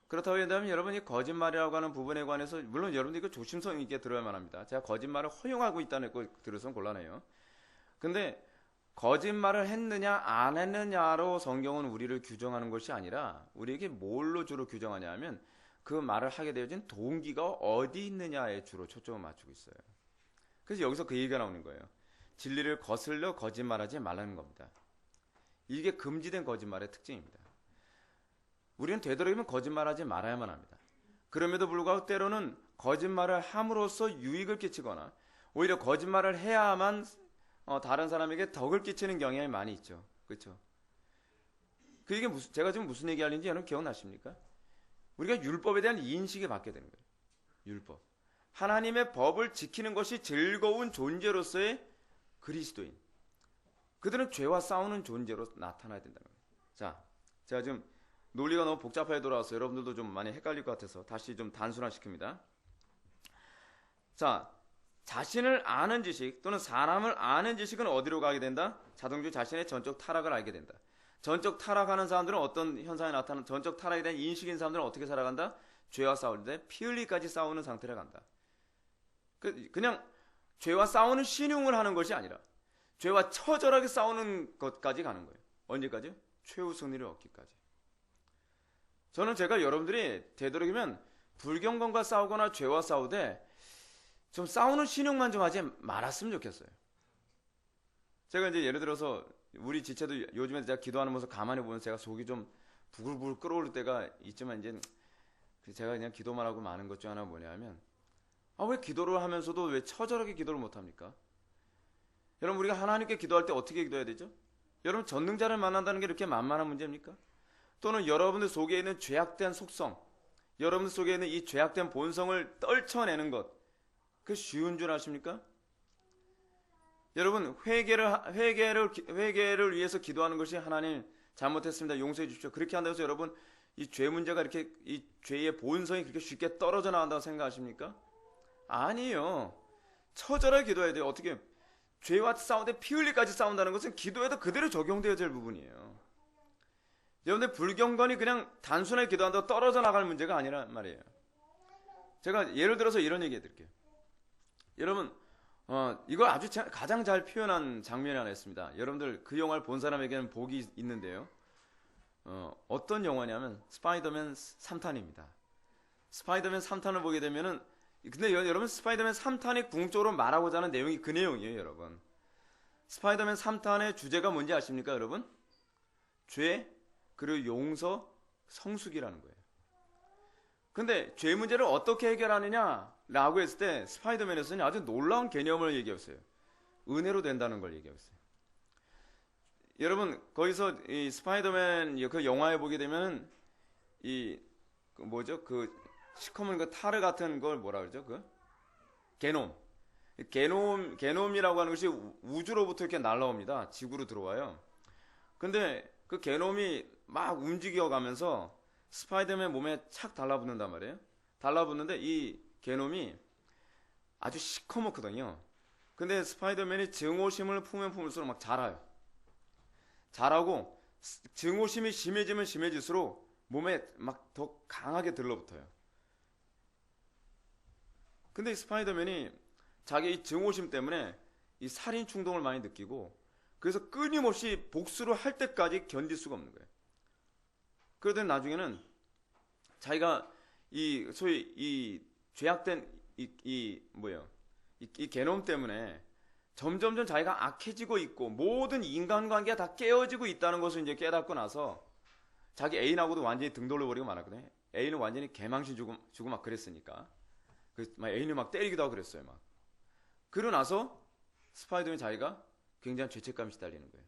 그렇다고 한다면 여러분이 거짓말이라고 하는 부분에 관해서 물론 여러분들 이거 조심성 있게 들어야만 합니다. 제가 거짓말을 허용하고 있다는 거 들어서는 곤란해요. 근데 거짓말을 했느냐 안 했느냐로 성경은 우리를 규정하는 것이 아니라 우리에게 뭘로 주로 규정하냐 하면 그 말을 하게 되어진 동기가 어디 있느냐에 주로 초점을 맞추고 있어요. 그래서 여기서 그 얘기가 나오는 거예요. 진리를 거슬려 거짓말하지 말라는 겁니다. 이게 금지된 거짓말의 특징입니다. 우리는 되도록이면 거짓말하지 말아야만 합니다. 그럼에도 불구하고 때로는 거짓말을 함으로써 유익을 끼치거나 오히려 거짓말을 해야만 다른 사람에게 덕을 끼치는 경향이 많이 있죠. 그렇죠? 그게 제가 지금 무슨 얘기 하는지 여러분 기억나십니까? 우리가 율법에 대한 인식이 바뀌게 되는 거예요. 율법. 하나님의 법을 지키는 것이 즐거운 존재로서의 그리스도인. 그들은 죄와 싸우는 존재로 나타나야 된다는 거예요. 자, 제가 지금 논리가 너무 복잡하게 돌아와서 여러분들도 좀 많이 헷갈릴 것 같아서 다시 좀 단순화시킵니다. 자, 자신을 아는 지식 또는 사람을 아는 지식은 어디로 가게 된다? 자동적으로 자신의 전적 타락을 알게 된다. 전적 타락하는 사람들은 어떤 현상이 나타나는, 전적 타락에 대한 인식인 사람들은 어떻게 살아간다? 죄와 싸울 때 피 흘리기까지 싸우는 상태로 간다. 그냥 죄와 싸우는 신용을 하는 것이 아니라 죄와 처절하게 싸우는 것까지 가는 거예요. 언제까지요? 최후 승리를 얻기까지. 저는 제가 여러분들이 되도록이면 불경건과 싸우거나 죄와 싸우되 좀 싸우는 신용만 좀 하지 말았으면 좋겠어요. 제가 이제 예를 들어서 우리 지체도 요즘에 제가 기도하는 모습 가만히 보면 제가 속이 좀 부글부글 끓어오를 때가 있지만 이제 제가 그냥 기도만 하고 마는 것 중 하나가 뭐냐면 왜 기도를 하면서도 왜 처절하게 기도를 못합니까? 여러분 우리가 하나님께 기도할 때 어떻게 기도해야 되죠? 여러분 전능자를 만난다는 게 이렇게 만만한 문제입니까? 또는 여러분들 속에 있는 죄악된 속성, 여러분 속에 있는 이 죄악된 본성을 떨쳐내는 것, 그 쉬운 줄 아십니까? 여러분 회개를 위해서 기도하는 것이 하나님 잘못했습니다. 용서해 주십시오. 그렇게 한다고 해서 여러분 이 죄 문제가 이렇게 이 죄의 본성이 그렇게 쉽게 떨어져 나간다고 생각하십니까? 아니에요. 처절하게 기도해야 돼요. 어떻게 죄와 싸우는데 피 흘리까지 싸운다는 것은 기도에도 그대로 적용되어야 될 부분이에요. 여러분들 불경건이 그냥 단순하게 기도한다고 떨어져 나갈 문제가 아니란 말이에요. 제가 예를 들어서 이런 얘기 해드릴게요. 여러분 이걸 아주 가장 잘 표현한 장면이 하나 있습니다. 여러분들 그 영화를 본 사람에게는 복이 있는데요. 어떤 영화냐면 스파이더맨 3탄입니다. 스파이더맨 3탄을 보게 되면은 근데 여러분 스파이더맨 3탄이 궁극적으로 말하고자 하는 내용이 그 내용이에요. 여러분 스파이더맨 3탄의 주제가 뭔지 아십니까? 여러분 죄 그리고 용서 성숙이라는 거예요. 근데 죄 문제를 어떻게 해결하느냐 라고 했을 때 스파이더맨에서는 아주 놀라운 개념을 얘기했어요. 은혜로 된다는 걸 얘기했어요. 여러분 거기서 이 스파이더맨 그 영화에 보게 되면 이 그 뭐죠 그 시커먼 그 타르 같은 걸 뭐라 그러죠 그 게놈이라고 하는 것이 우주로부터 이렇게 날라옵니다. 지구로 들어와요. 근데 그 게놈이 막 움직여가면서 스파이더맨 몸에 착 달라붙는단 말이에요. 달라붙는데 이 게놈이 아주 시커멓거든요. 근데 스파이더맨이 증오심을 품으면 품을수록 막 자라요. 자라고 증오심이 심해지면 심해질수록 몸에 막 더 강하게 들러붙어요. 근데 이 스파이더맨이 자기 이 증오심 때문에 이 살인 충동을 많이 느끼고 그래서 끊임없이 복수를 할 때까지 견딜 수가 없는 거예요. 그러더니 나중에는 자기가 이 소위 이 죄악된 이 게놈 때문에 점점점 자기가 악해지고 있고 모든 인간관계가 다 깨어지고 있다는 것을 이제 깨닫고 나서 자기 애인하고도 완전히 등 돌려버리고 말았거든요. 애인은 완전히 개망신 주고 막 그랬으니까 막 애인을 막 때리기도 하고 그랬어요. 막 그러고 나서 스파이더맨 자기가 굉장한 죄책감이 시달리는 거예요.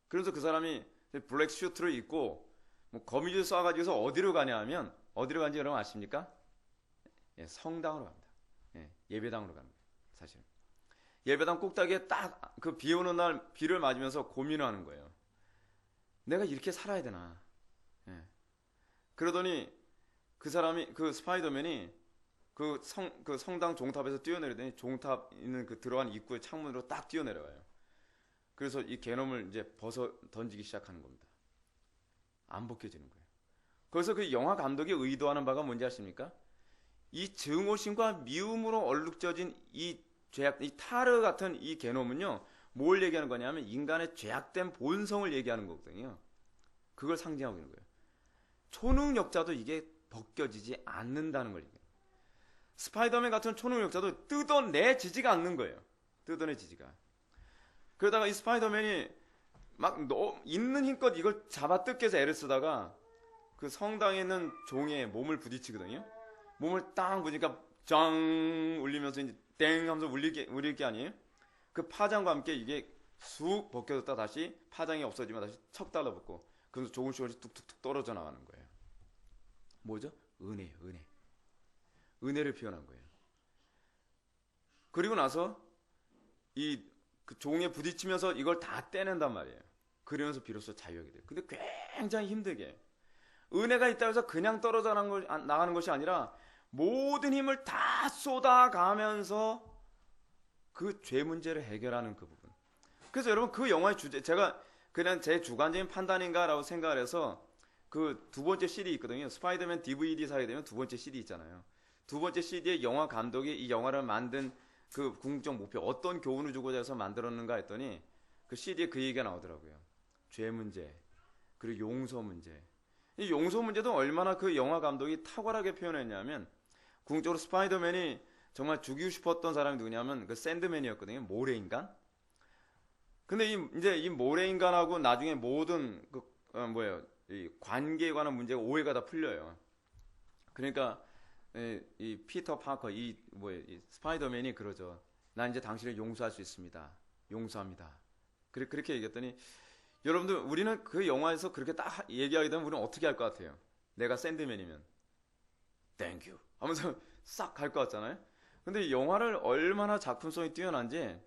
그래서 그 사람이 블랙 슈트를 입고 뭐 거미줄 쏴가지고서 어디로 가냐 하면 어디로 간지 여러분 아십니까? 예, 성당으로 갑니다. 예배당으로 가는 거예요. 사실은 예배당 꼭다기에 딱 그 비 오는 날 비를 맞으면서 고민을 하는 거예요. 내가 이렇게 살아야 되나? 그러더니 그 사람이 그 스파이더맨이 그 성당 종탑에서 뛰어내리더니 종탑 있는 그 들어간 입구의 창문으로 딱 뛰어내려와요. 그래서 이 게놈을 이제 벗어 던지기 시작하는 겁니다. 안 벗겨지는 거예요. 그래서 그 영화 감독이 의도하는 바가 뭔지 아십니까? 이 증오심과 미움으로 얼룩져진 이 죄악, 이 타르 같은 이 게놈은요, 뭘 얘기하는 거냐면 인간의 죄악된 본성을 얘기하는 거거든요. 그걸 상징하고 있는 거예요. 초능력자도 이게 벗겨지지 않는다는 걸 얘기해요. 스파이더맨 같은 초능력자도 뜯어내지지가 않는 거예요. 뜯어내지지가. 그러다가 이 스파이더맨이 막 있는 힘껏 이걸 잡아 뜯기 위해서 애를 쓰다가 그 성당에 있는 종에 몸을 부딪히거든요. 몸을 딱 부니까 짱 울리면서 이제 땡 하면서 울릴 게 아니에요. 그 파장과 함께 이게 쑥 벗겨졌다 다시 파장이 없어지면 다시 척 달라붙고 그래서 조금씩 뚝뚝뚝 떨어져 나가는 거예요. 뭐죠? 은혜예요. 은혜를 표현한 거예요. 그리고 나서 이 그 종에 부딪히면서 이걸 다 떼낸단 말이에요. 그러면서 비로소 자유하게 돼요. 근데 굉장히 힘들게 은혜가 있다고 해서 그냥 떨어져 나가는 것이 아니라 모든 힘을 다 쏟아가면서 그 죄 문제를 해결하는 그 부분. 그래서 여러분 그 영화의 주제 제가 그냥 제 주관적인 판단인가라고 생각을 해서 그 두 번째 CD 있거든요. 스파이더맨 DVD 사게 되면 두 번째 CD 있잖아요. 두 번째 CD에 영화 감독이 이 영화를 만든 그 궁극적 목표 어떤 교훈을 주고자 해서 만들었는가 했더니 그 CD에 그 얘기가 나오더라고요. 죄 문제 그리고 용서 문제. 이 용서 문제도 얼마나 그 영화 감독이 탁월하게 표현했냐면 궁극적으로 스파이더맨이 정말 죽이고 싶었던 사람이 누구냐면 그 샌드맨이었거든요. 모래인간. 근데 이제 이 모래인간하고 나중에 모든 이 관계에 관한 문제가 오해가 다 풀려요. 그러니까 이 피터 파커 이 스파이더맨이 그러죠. 난 이제 당신을 용서할 수 있습니다. 용서합니다. 그렇게 얘기했더니 여러분들 우리는 그 영화에서 그렇게 딱 얘기하게 되면 우리는 어떻게 할 것 같아요? 내가 샌드맨이면 땡큐 하면서 싹 갈 것 같잖아요. 근데 영화를 얼마나 작품성이 뛰어난지,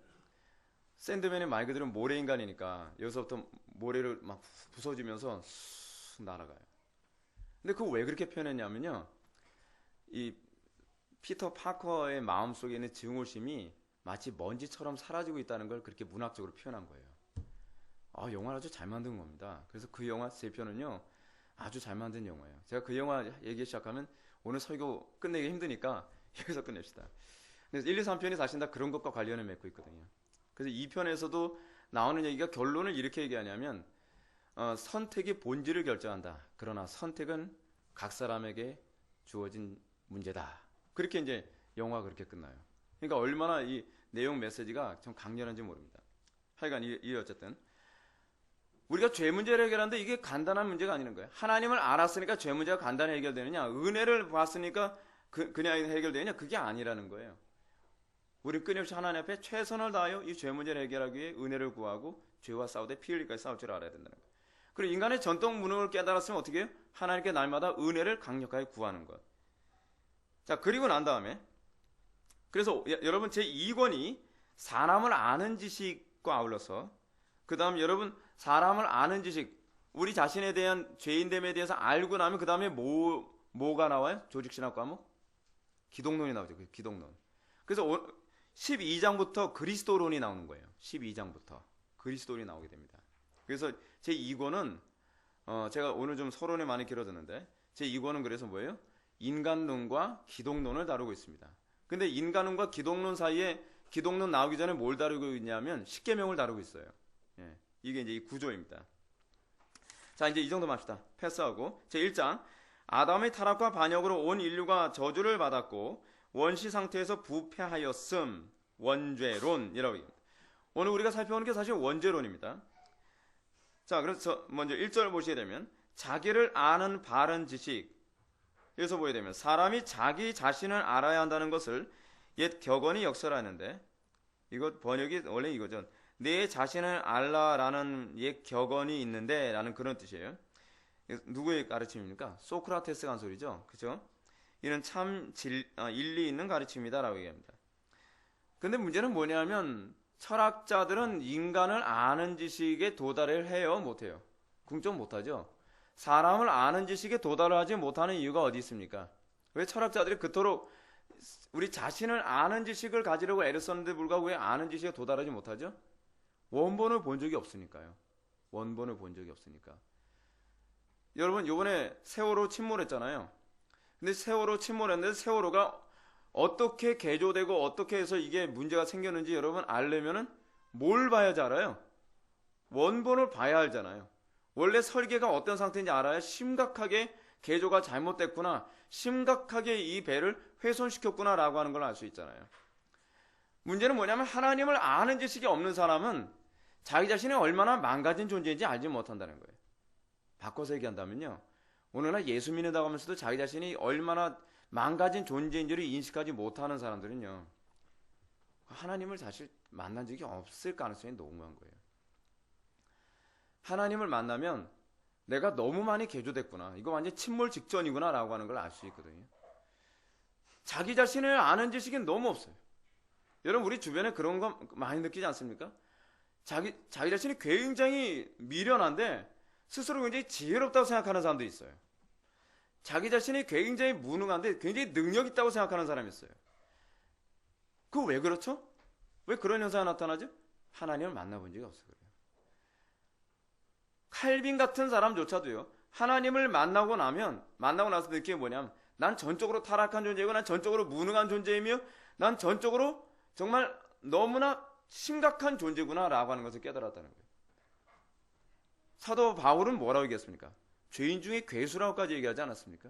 샌드맨이 말 그대로 모래인간이니까 여기서부터 모래를 막 부서지면서 쑥 날아가요. 근데 그거 왜 그렇게 표현했냐면요, 이 피터 파커의 마음속에 있는 증오심이 마치 먼지처럼 사라지고 있다는 걸 그렇게 문학적으로 표현한 거예요. 영화를 아주 잘 만든 겁니다. 그래서 그 영화 세 편은요 아주 잘 만든 영화예요. 제가 그 영화 얘기 시작하면 오늘 설교 끝내기 힘드니까 여기서 끝냅시다. 그래서 1, 2, 3편이 사실 다 그런 것과 관련을 맺고 있거든요. 그래서 2편에서도 나오는 얘기가 결론을 이렇게 얘기하냐면, 선택이 본질을 결정한다. 그러나 선택은 각 사람에게 주어진 문제다. 그렇게 이제 영화가 그렇게 끝나요. 그러니까 얼마나 이 내용 메시지가 좀 강렬한지 모릅니다. 하여간 이 어쨌든 우리가 죄 문제를 해결하는데 이게 간단한 문제가 아니는 거예요. 하나님을 알았으니까 죄 문제가 간단히 해결되느냐, 은혜를 봤으니까 그냥 해결되느냐, 그게 아니라는 거예요. 우리 끊임없이 하나님 앞에 최선을 다하여 이 죄 문제를 해결하기 위해 은혜를 구하고 죄와 싸우되 피 흘리기까지 싸울 줄 알아야 된다는 거예요. 그리고 인간의 전통 무능을 깨달았으면 어떻게 해요? 하나님께 날마다 은혜를 강력하게 구하는 것. 자, 그리고 난 다음에, 그래서 여러분 제 2권이 사람을 아는 지식과 아울러서, 그 다음 여러분 사람을 아는 지식, 우리 자신에 대한 죄인됨에 대해서 알고 나면 그 다음에 뭐가 나와요? 조직신학 과목? 기독론이 나오죠. 기독론. 그래서 12장부터 그리스도론이 나오는 거예요. 12장부터 그리스도론이 나오게 됩니다. 그래서 제 2권은 제가 오늘 좀 서론이 많이 길어졌는데, 제 2권은 그래서 뭐예요? 인간론과 기독론을 다루고 있습니다. 근데 인간론과 기독론 사이에, 기독론 나오기 전에 뭘 다루고 있냐면 십계명을 다루고 있어요. 예, 이게 이제 이 구조입니다. 자, 이제 이 정도만 합시다. 패스하고 제 1장, 아담의 타락과 반역으로 온 인류가 저주를 받았고 원시 상태에서 부패하였음, 원죄론이라고 얘기합니다. 오늘 우리가 살펴보는 게 사실 원죄론입니다. 자, 그래서 먼저 1절 보시게 되면, 자기를 아는 바른 지식, 여기서 보게 되면 사람이 자기 자신을 알아야 한다는 것을 옛 격언이 역설하는데, 이거 번역이 원래 이거죠. 내 자신을 알라라는 옛 격언이 있는데 라는 그런 뜻이에요. 누구의 가르침입니까? 소크라테스가 한 소리죠. 그죠? 이는 참 일리 있는 가르침이다 라고 얘기합니다. 근데 문제는 뭐냐면, 철학자들은 인간을 아는 지식에 도달을 해요? 못해요? 궁정 못하죠. 사람을 아는 지식에 도달을 하지 못하는 이유가 어디 있습니까? 왜 철학자들이 그토록 우리 자신을 아는 지식을 가지려고 애를 썼는데 불구하고 왜 아는 지식에 도달하지 못하죠? 원본을 본 적이 없으니까요. 원본을 본 적이 없으니까. 여러분, 요번에 세월호 침몰했잖아요. 근데 세월호 침몰했는데 세월호가 어떻게 개조되고 어떻게 해서 이게 문제가 생겼는지 여러분 알려면은 뭘 봐야지 알아요? 원본을 봐야 알잖아요. 원래 설계가 어떤 상태인지 알아야 심각하게 개조가 잘못됐구나, 심각하게 이 배를 훼손시켰구나 라고 하는 걸 알 수 있잖아요. 문제는 뭐냐면, 하나님을 아는 지식이 없는 사람은 자기 자신이 얼마나 망가진 존재인지 알지 못한다는 거예요. 바꿔서 얘기한다면요, 오늘날 예수 믿는다고 하면서도 자기 자신이 얼마나 망가진 존재인지를 인식하지 못하는 사람들은요, 하나님을 사실 만난 적이 없을 가능성이 너무한 거예요. 하나님을 만나면 내가 너무 많이 개조됐구나, 이거 완전 침몰 직전이구나 라고 하는 걸 알 수 있거든요. 자기 자신을 아는 지식이 너무 없어요. 여러분, 우리 주변에 그런 거 많이 느끼지 않습니까? 자기 자신이 굉장히 미련한데 스스로 굉장히 지혜롭다고 생각하는 사람도 있어요. 자기 자신이 굉장히 무능한데 굉장히 능력 있다고 생각하는 사람이 있어요. 그거 왜 그렇죠? 왜 그런 현상이 나타나죠? 하나님을 만나본 적이 없어요. 칼빈 같은 사람조차도요, 하나님을 만나고 나서 느끼는 게 뭐냐면, 난 전적으로 타락한 존재이고, 난 전적으로 무능한 존재이며, 난 전적으로 정말 너무나 심각한 존재구나 라고 하는 것을 깨달았다는 거예요. 사도 바울은 뭐라고 얘기했습니까? 죄인 중에 괴수라고까지 얘기하지 않았습니까?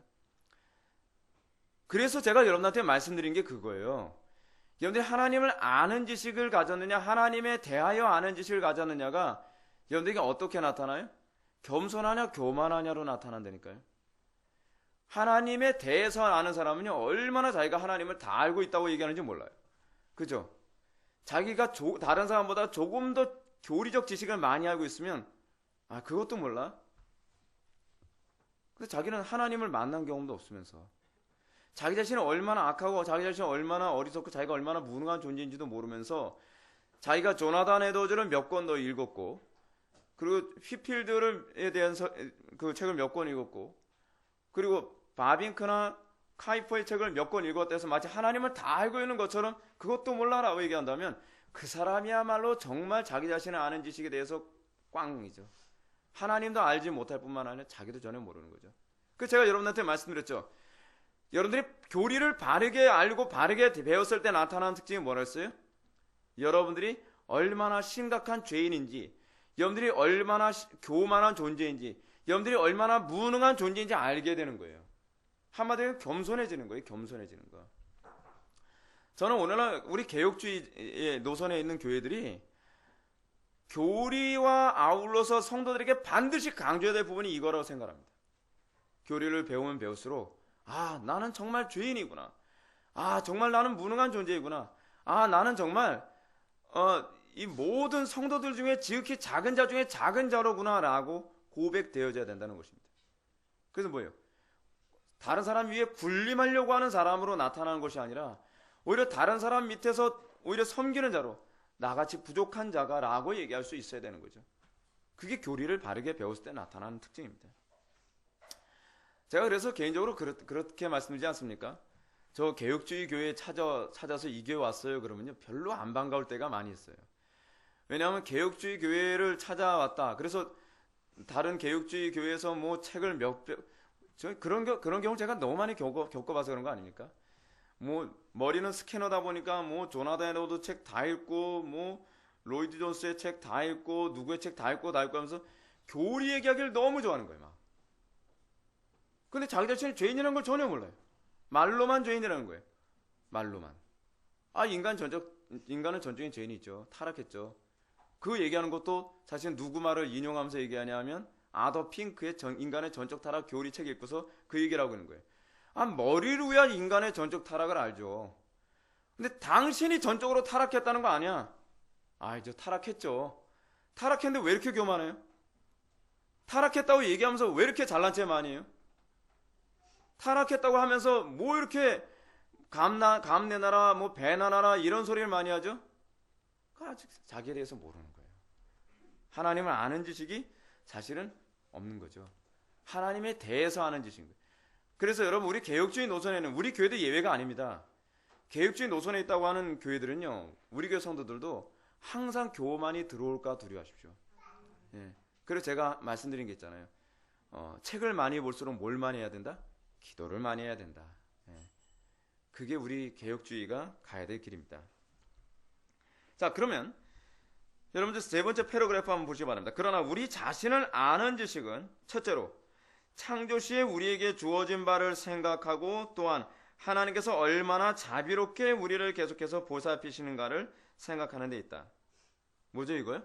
그래서 제가 여러분한테 말씀드린 게 그거예요. 여러분들이 하나님을 아는 지식을 가졌느냐, 하나님에 대하여 아는 지식을 가졌느냐가 여러분들에게 어떻게 나타나요? 겸손하냐 교만하냐로 나타난다니까요. 하나님에 대해서 아는 사람은요, 얼마나 자기가 하나님을 다 알고 있다고 얘기하는지 몰라요. 그죠? 자기가 다른 사람보다 조금 더 교리적 지식을 많이 알고 있으면, 그것도 몰라? 근데 자기는 하나님을 만난 경험도 없으면서, 자기 자신은 얼마나 악하고 자기 자신은 얼마나 어리석고 자기가 얼마나 무능한 존재인지도 모르면서 자기가 조나단 에드워즈를 몇 권 더 읽었고 그리고 휘필드에 대한 그 책을 몇 권 읽었고 그리고 바빙크나 카이퍼의 책을 몇 권 읽었다 해서 마치 하나님을 다 알고 있는 것처럼 그것도 몰라라고 얘기한다면 그 사람이야말로 정말 자기 자신을 아는 지식에 대해서 꽝이죠. 하나님도 알지 못할 뿐만 아니라 자기도 전혀 모르는 거죠. 그 제가 여러분한테 말씀드렸죠. 여러분들이 교리를 바르게 알고 바르게 배웠을 때 나타나는 특징이 뭐랬어요? 여러분들이 얼마나 심각한 죄인인지, 여러분들이 얼마나 교만한 존재인지, 여러분들이 얼마나 무능한 존재인지 알게 되는 거예요. 한마디로 겸손해지는 거예요. 겸손해지는 거. 저는 오늘날 우리 개혁주의 노선에 있는 교회들이 교리와 아울러서 성도들에게 반드시 강조해야 될 부분이 이거라고 생각합니다. 교리를 배우면 배울수록 나는 정말 죄인이구나. 정말 나는 무능한 존재이구나. 나는 정말 이 모든 성도들 중에 지극히 작은 자 중에 작은 자로구나 라고 고백되어져야 된다는 것입니다. 그래서 뭐예요? 다른 사람 위에 군림하려고 하는 사람으로 나타나는 것이 아니라 오히려 다른 사람 밑에서 오히려 섬기는 자로 나같이 부족한 자가 라고 얘기할 수 있어야 되는 거죠. 그게 교리를 바르게 배웠을 때 나타나는 특징입니다. 제가 그래서 개인적으로 그렇게 말씀드리지 않습니까? 저 개혁주의 교회에 찾아서 이 교회 왔어요 그러면요 별로 안 반가울 때가 많이 있어요. 왜냐하면 개혁주의 교회를 찾아왔다. 그래서 다른 개혁주의 교회에서 뭐 책을 그런 경우 제가 너무 많이 겪어봐서 그런 거 아닙니까? 뭐 머리는 스캐너다 보니까 뭐 조나단 에드워즈 책 다 읽고 뭐 로이드 존스의 책 다 읽고 누구의 책 다 읽고 하면서 교리 얘기하기를 너무 좋아하는 거예요. 막. 근데 자기 자신이 죄인이라는 걸 전혀 몰라요. 말로만 죄인이라는 거예요. 말로만. 인간은 전적인 죄인이 있죠. 타락했죠. 그 얘기하는 것도 사실 누구 말을 인용하면서 얘기하냐면 아더 핑크의 인간의 전적 타락 교리 책 읽고서 그 얘기를 하고 있는 거예요. 머리를 위한 인간의 전적 타락을 알죠. 근데 당신이 전적으로 타락했다는 거 아니야. 이제 타락했죠. 타락했는데 왜 이렇게 교만해요? 타락했다고 얘기하면서 왜 이렇게 잘난 체 많이 해요? 타락했다고 하면서 뭐 이렇게 감내나라 뭐 배나나라 이런 소리를 많이 하죠? 아직 자기에 대해서 모르는 거예요. 하나님을 아는 지식이 사실은 없는 거죠. 하나님에 대해서 아는 지식인 거예요. 그래서 여러분 우리 개혁주의 노선에는 우리 교회도 예외가 아닙니다. 개혁주의 노선에 있다고 하는 교회들은요. 우리 교회 성도들도 항상 교만이 들어올까 두려워하십시오. 그래서 제가 말씀드린 게 있잖아요. 책을 많이 볼수록 뭘 많이 해야 된다? 기도를 많이 해야 된다. 그게 우리 개혁주의가 가야 될 길입니다. 자, 그러면 여러분들 세 번째 패러그래프 한번 보시기 바랍니다. 그러나 우리 자신을 아는 지식은 첫째로 창조 시에 우리에게 주어진 바를 생각하고 또한 하나님께서 얼마나 자비롭게 우리를 계속해서 보살피시는가를 생각하는 데 있다. 뭐죠 이거요?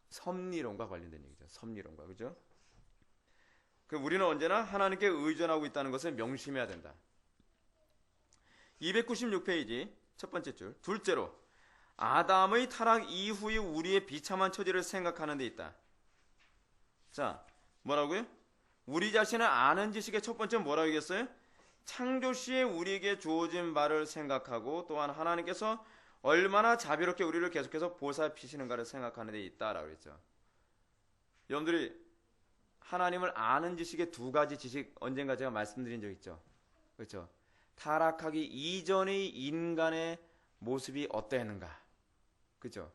섭리론과 관련된 얘기죠. 섭리론과. 그죠? 우리는 언제나 하나님께 의존하고 있다는 것을 명심해야 된다. 296페이지 첫 번째 줄. 둘째로 아담의 타락 이후의 우리의 비참한 처지를 생각하는 데 있다. 자, 뭐라고요? 우리 자신을 아는 지식의 첫 번째는 뭐라고 얘기했어요? 창조 시에 우리에게 주어진 바를 생각하고 또한 하나님께서 얼마나 자비롭게 우리를 계속해서 보살피시는가를 생각하는 데 있다라고 했죠. 여러분들이 하나님을 아는 지식의 두 가지 지식 언젠가 제가 말씀드린 적 있죠. 그렇죠? 타락하기 이전의 인간의 모습이 어떠했는가. 그렇죠?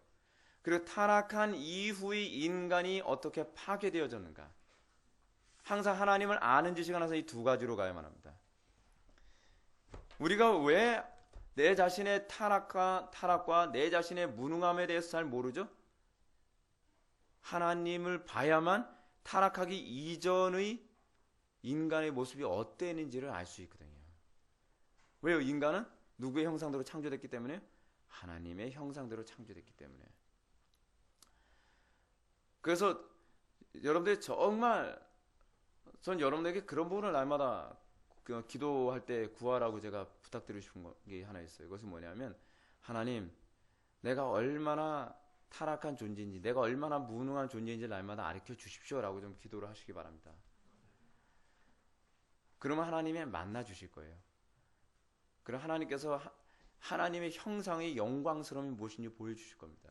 그리고 타락한 이후의 인간이 어떻게 파괴되어졌는가. 항상 하나님을 아는 지식은 항상 이 두 가지로 가야만 합니다. 우리가 왜 내 자신의 타락과 내 자신의 무능함에 대해서 잘 모르죠? 하나님을 봐야만 타락하기 이전의 인간의 모습이 어땠는지를 알 수 있거든요. 왜요? 인간은 누구의 형상대로 창조됐기 때문에? 하나님의 형상대로 창조됐기 때문에. 그래서 여러분들이 정말 전 여러분에게 그런 부분을 날마다 기도할 때 구하라고 제가 부탁드리고 싶은 게 하나 있어요. 그것은 뭐냐면 하나님, 내가 얼마나 타락한 존재인지, 내가 얼마나 무능한 존재인지 날마다 가르쳐 주십시오라고 좀 기도를 하시기 바랍니다. 그러면 하나님이 만나 주실 거예요. 그럼 하나님께서 하나님의 형상의 영광스러움이 무엇인지 보여주실 겁니다.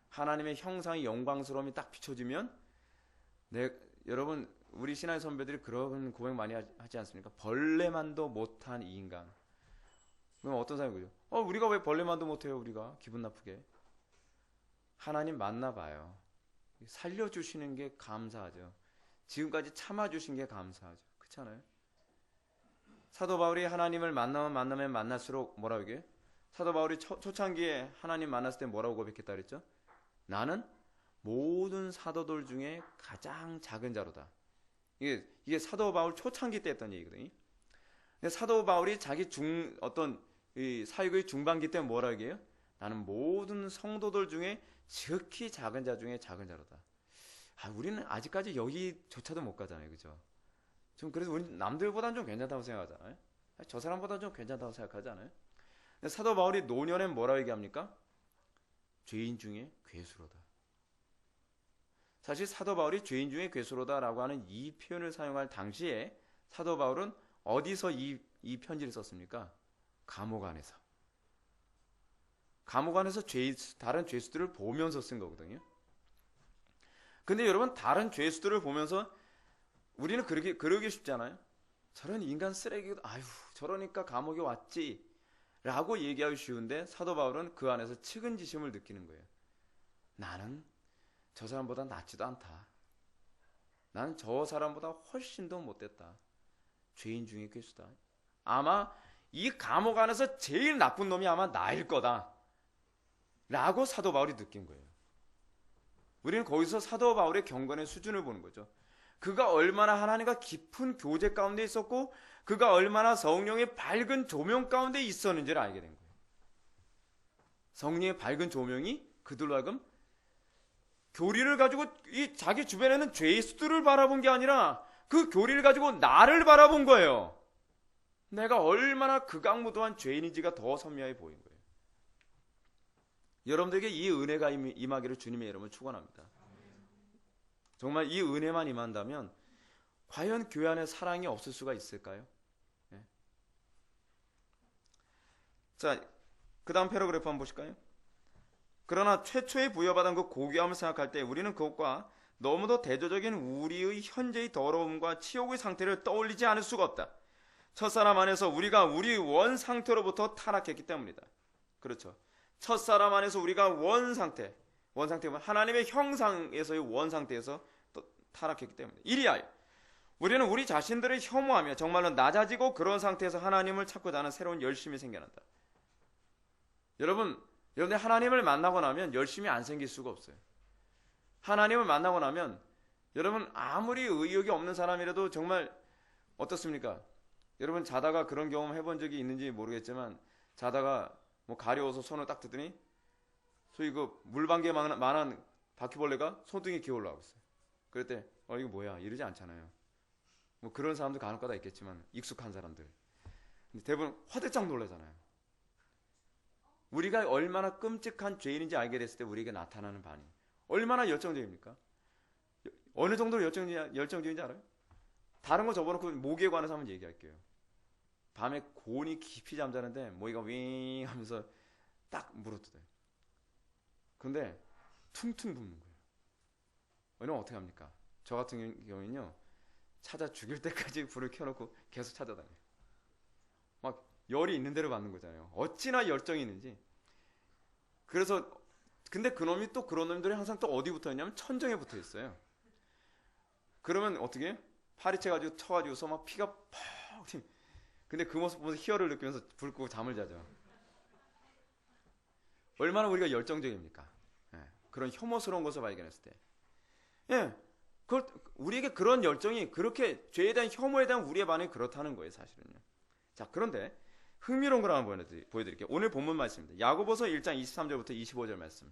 하나님의 형상의 영광스러움이 딱 비춰지면 여러분 우리 신앙의 선배들이 그런 고백 많이 하지 않습니까? 벌레만도 못한 이 인간. 그럼 어떤 사람이 그죠? 우리가 왜 벌레만도 못해요? 우리가 기분 나쁘게. 하나님 만나 봐요. 살려주시는 게 감사하죠. 지금까지 참아주신 게 감사하죠. 그렇잖아요? 사도 바울이 하나님을 만나면 만날수록 뭐라고 얘기해요? 사도 바울이 초창기에 하나님 만났을 때 뭐라고 고백했다 그랬죠? 나는 모든 사도들 중에 가장 작은 자로다. 이게 사도 바울 초창기 때 했던 얘기거든요. 근데 사도 바울이 자기 어떤 이 사역의 중반기 때 뭐라고 얘기해요? 나는 모든 성도들 중에 지극히 작은 자 중에 작은 자로다. 우리는 아직까지 여기조차도 못 가잖아요. 그죠? 좀 그래서 우리 남들보다는 좀 괜찮다고 생각하잖아요. 저 사람보다 좀 괜찮다고 생각하잖아요. 근데 사도 바울이 노년엔 뭐라고 얘기합니까? 죄인 중에 괴수로다. 사실 사도 바울이 죄인 중에 괴수로다라고 하는 이 표현을 사용할 당시에 사도 바울은 어디서 이 편지를 썼습니까? 감옥 안에서. 감옥 안에서 다른 죄수들을 보면서 쓴 거거든요. 근데 여러분 다른 죄수들을 보면서 우리는 그러기 쉽잖아요. 저런 인간 쓰레기도 저러니까 감옥에 왔지 라고 얘기하기 쉬운데 사도 바울은 그 안에서 측은지심을 느끼는 거예요. 나는 저 사람보다 낫지도 않다. 나는 저 사람보다 훨씬 더 못됐다. 죄인 중에 괴수다. 아마 이 감옥 안에서 제일 나쁜 놈이 아마 나일 거다 라고 사도 바울이 느낀 거예요. 우리는 거기서 사도 바울의 경건의 수준을 보는 거죠. 그가 얼마나 하나님과 깊은 교제 가운데 있었고 그가 얼마나 성령의 밝은 조명 가운데 있었는지를 알게 된 거예요. 성령의 밝은 조명이 그들로 하여금 교리를 가지고 자기 주변에는 죄수들을 바라본 게 아니라 그 교리를 가지고 나를 바라본 거예요. 내가 얼마나 극악무도한 죄인인지가 더 선명히 보인 거예요. 여러분들에게 이 은혜가 임하기를 주님의 이름으로 축원합니다. 정말 이 은혜만 임한다면 과연 교회 안에 사랑이 없을 수가 있을까요? 네. 자, 그 다음 패러그래프 한번 보실까요? 그러나 최초에 부여받은 그 고귀함을 생각할 때 우리는 그것과 너무도 대조적인 우리의 현재의 더러움과 치욕의 상태를 떠올리지 않을 수가 없다. 첫사람 안에서 우리가 우리 원 상태로부터 타락했기 때문이다. 그렇죠. 첫사람 안에서 우리가 원 상태면 하나님의 형상에서의 원 상태에서 또 타락했기 때문이다. 이리하여 우리는 우리 자신들을 혐오하며 정말로 낮아지고 그런 상태에서 하나님을 찾고자 하는 새로운 열심이 생겨난다. 여러분들 하나님을 만나고 나면 열심이 안 생길 수가 없어요. 하나님을 만나고 나면 여러분 아무리 의욕이 없는 사람이라도 정말 어떻습니까? 여러분 자다가 그런 경험 해본 적이 있는지 모르겠지만 자다가 뭐 가려워서 손을 딱 뜨더니 소위 그 물방개 만한 바퀴벌레가 손등에 기어 올라오고 있어요. 그럴 때 이거 뭐야 이러지 않잖아요. 뭐 그런 사람들 간혹가다 있겠지만 익숙한 사람들 근데 대부분 화들짝 놀라잖아요. 우리가 얼마나 끔찍한 죄인인지 알게 됐을 때 우리에게 나타나는 반응 얼마나 열정적입니까? 어느 정도로 열정적인지 알아요? 다른 거 접어놓고 모기에 관해서 한번 얘기할게요. 밤에 곤히 깊이 잠자는데 모기가 윙 하면서 딱 물어뜯어요. 근데 퉁퉁 붓는 거예요. 이러면 어떻게 합니까? 저 같은 경우는요 찾아 죽일 때까지 불을 켜놓고 계속 찾아다녀요. 막 열이 있는 대로 받는 거잖아요. 어찌나 열정이 있는지. 그래서 근데 그놈이 또 그런 놈들이 항상 또 어디 붙어 있냐면 천정에 붙어 있어요. 그러면 어떻게 해요? 파리채 가지고 쳐가지고서 막 피가 퍽 튀. 근데 그 모습 보면서 희열을 느끼면서 불 끄고 잠을 자죠. 얼마나 우리가 열정적입니까? 예, 그런 혐오스러운 것을 발견했을 때. 예, 우리에게 그런 열정이 그렇게 죄에 대한 혐오에 대한 우리의 반응이 그렇다는 거예요, 사실은요. 자, 그런데 흥미로운 걸 한번 보여드릴게요. 오늘 본문 말씀입니다. 야고보서 1장 23절부터 25절 말씀.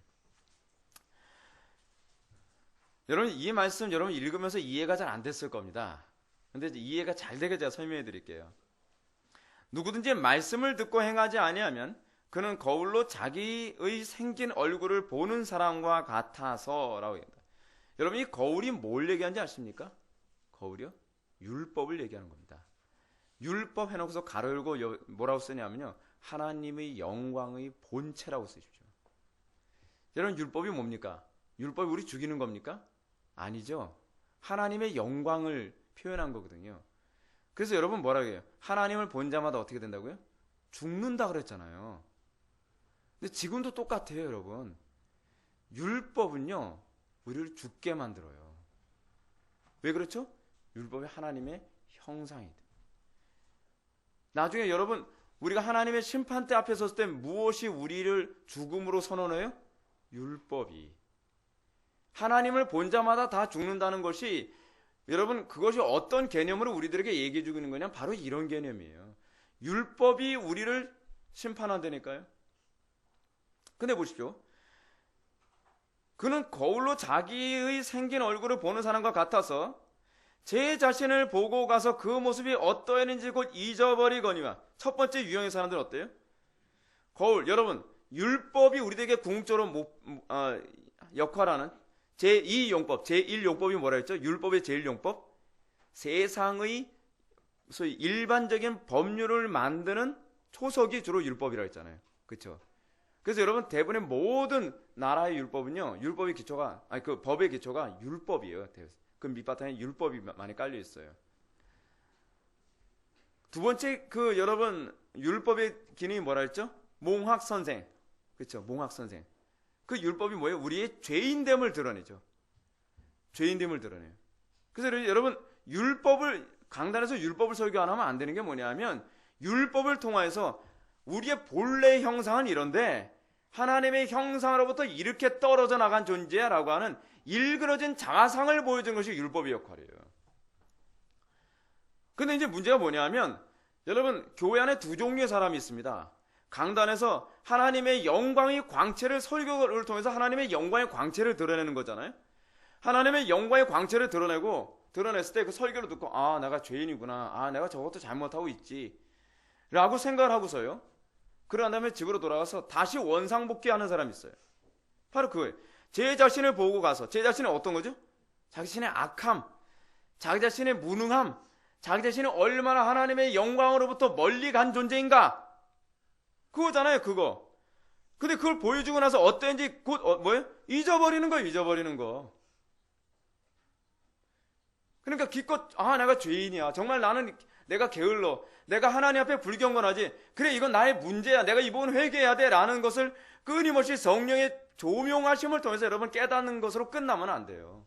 여러분 이 말씀 여러분 읽으면서 이해가 잘 안 됐을 겁니다. 근데 이해가 잘 되게 제가 설명해 드릴게요. 누구든지 말씀을 듣고 행하지 아니하면 그는 거울로 자기의 생긴 얼굴을 보는 사람과 같아서라고 합니다. 여러분 이 거울이 뭘 얘기하는지 아십니까? 거울이요? 율법을 얘기하는 겁니다. 율법 해놓고서 가로 열고 뭐라고 쓰냐면요. 하나님의 영광의 본체라고 쓰십시오. 여러분 율법이 뭡니까? 율법이 우리 죽이는 겁니까? 아니죠. 하나님의 영광을 표현한 거거든요. 그래서 여러분 뭐라고 해요? 하나님을 본 자마다 어떻게 된다고요? 죽는다 그랬잖아요. 근데 지금도 똑같아요, 여러분. 율법은요, 우리를 죽게 만들어요. 왜 그렇죠? 율법이 하나님의 형상이다. 나중에 여러분, 우리가 하나님의 심판대 앞에 섰을 때 무엇이 우리를 죽음으로 선언해요? 율법이. 하나님을 본 자마다 다 죽는다는 것이 여러분 그것이 어떤 개념으로 우리들에게 얘기해 주고 있는 거냐? 바로 이런 개념이에요. 율법이 우리를 심판한다니까요. 근데 보십시오. 그는 거울로 자기의 생긴 얼굴을 보는 사람과 같아서 제 자신을 보고 가서 그 모습이 어떠했는지 곧 잊어버리거니와. 첫 번째 유형의 사람들은 어때요? 거울. 여러분 율법이 우리에게 궁극적으로 역할하는 제2용법, 제1용법이 뭐라 했죠? 율법의 제1용법? 세상의 소위 일반적인 법률을 만드는 초석이 주로 율법이라고 했잖아요. 그렇죠? 그래서 여러분 대부분의 모든 나라의 율법은요. 율법의 기초가 그 법의 기초가 율법이에요. 그 밑바탕에 율법이 많이 깔려 있어요. 두 번째 여러분 율법의 기능이 뭐라 했죠? 몽학 선생. 그렇죠? 몽학 선생. 그 율법이 뭐예요? 우리의 죄인됨을 드러내죠. 죄인됨을 드러내요. 그래서 여러분 강단에서 율법을 설교 안 하면 안 되는 게 뭐냐면 율법을 통해서 우리의 본래 형상은 이런데 하나님의 형상으로부터 이렇게 떨어져 나간 존재라고 하는 일그러진 자상을 보여주는 것이 율법의 역할이에요. 근데 이제 문제가 뭐냐면 여러분 교회 안에 두 종류의 사람이 있습니다. 강단에서 하나님의 영광의 광채를 설교를 통해서 하나님의 영광의 광채를 드러내는 거잖아요. 하나님의 영광의 광채를 드러냈을 때 그 설교를 듣고 내가 죄인이구나. 내가 저것도 잘못하고 있지. 라고 생각을 하고서요. 그런 다음에 집으로 돌아가서 다시 원상복귀하는 사람이 있어요. 바로 그거예요. 제 자신을 보고 가서 제 자신은 어떤 거죠? 자기 자신의 악함, 자기 자신의 무능함, 자기 자신이 얼마나 하나님의 영광으로부터 멀리 간 존재인가. 그거잖아요, 그거. 근데 그걸 보여주고 나서 어땠는지 곧 뭐예요? 잊어버리는 거예요, 잊어버리는 거. 그러니까 기껏 내가 죄인이야. 정말 내가 게을러. 내가 하나님 앞에 불경건하지. 그래 이건 나의 문제야. 내가 이번 회개해야 돼. 라는 것을 끊임없이 성령의 조명하심을 통해서 여러분 깨닫는 것으로 끝나면 안 돼요.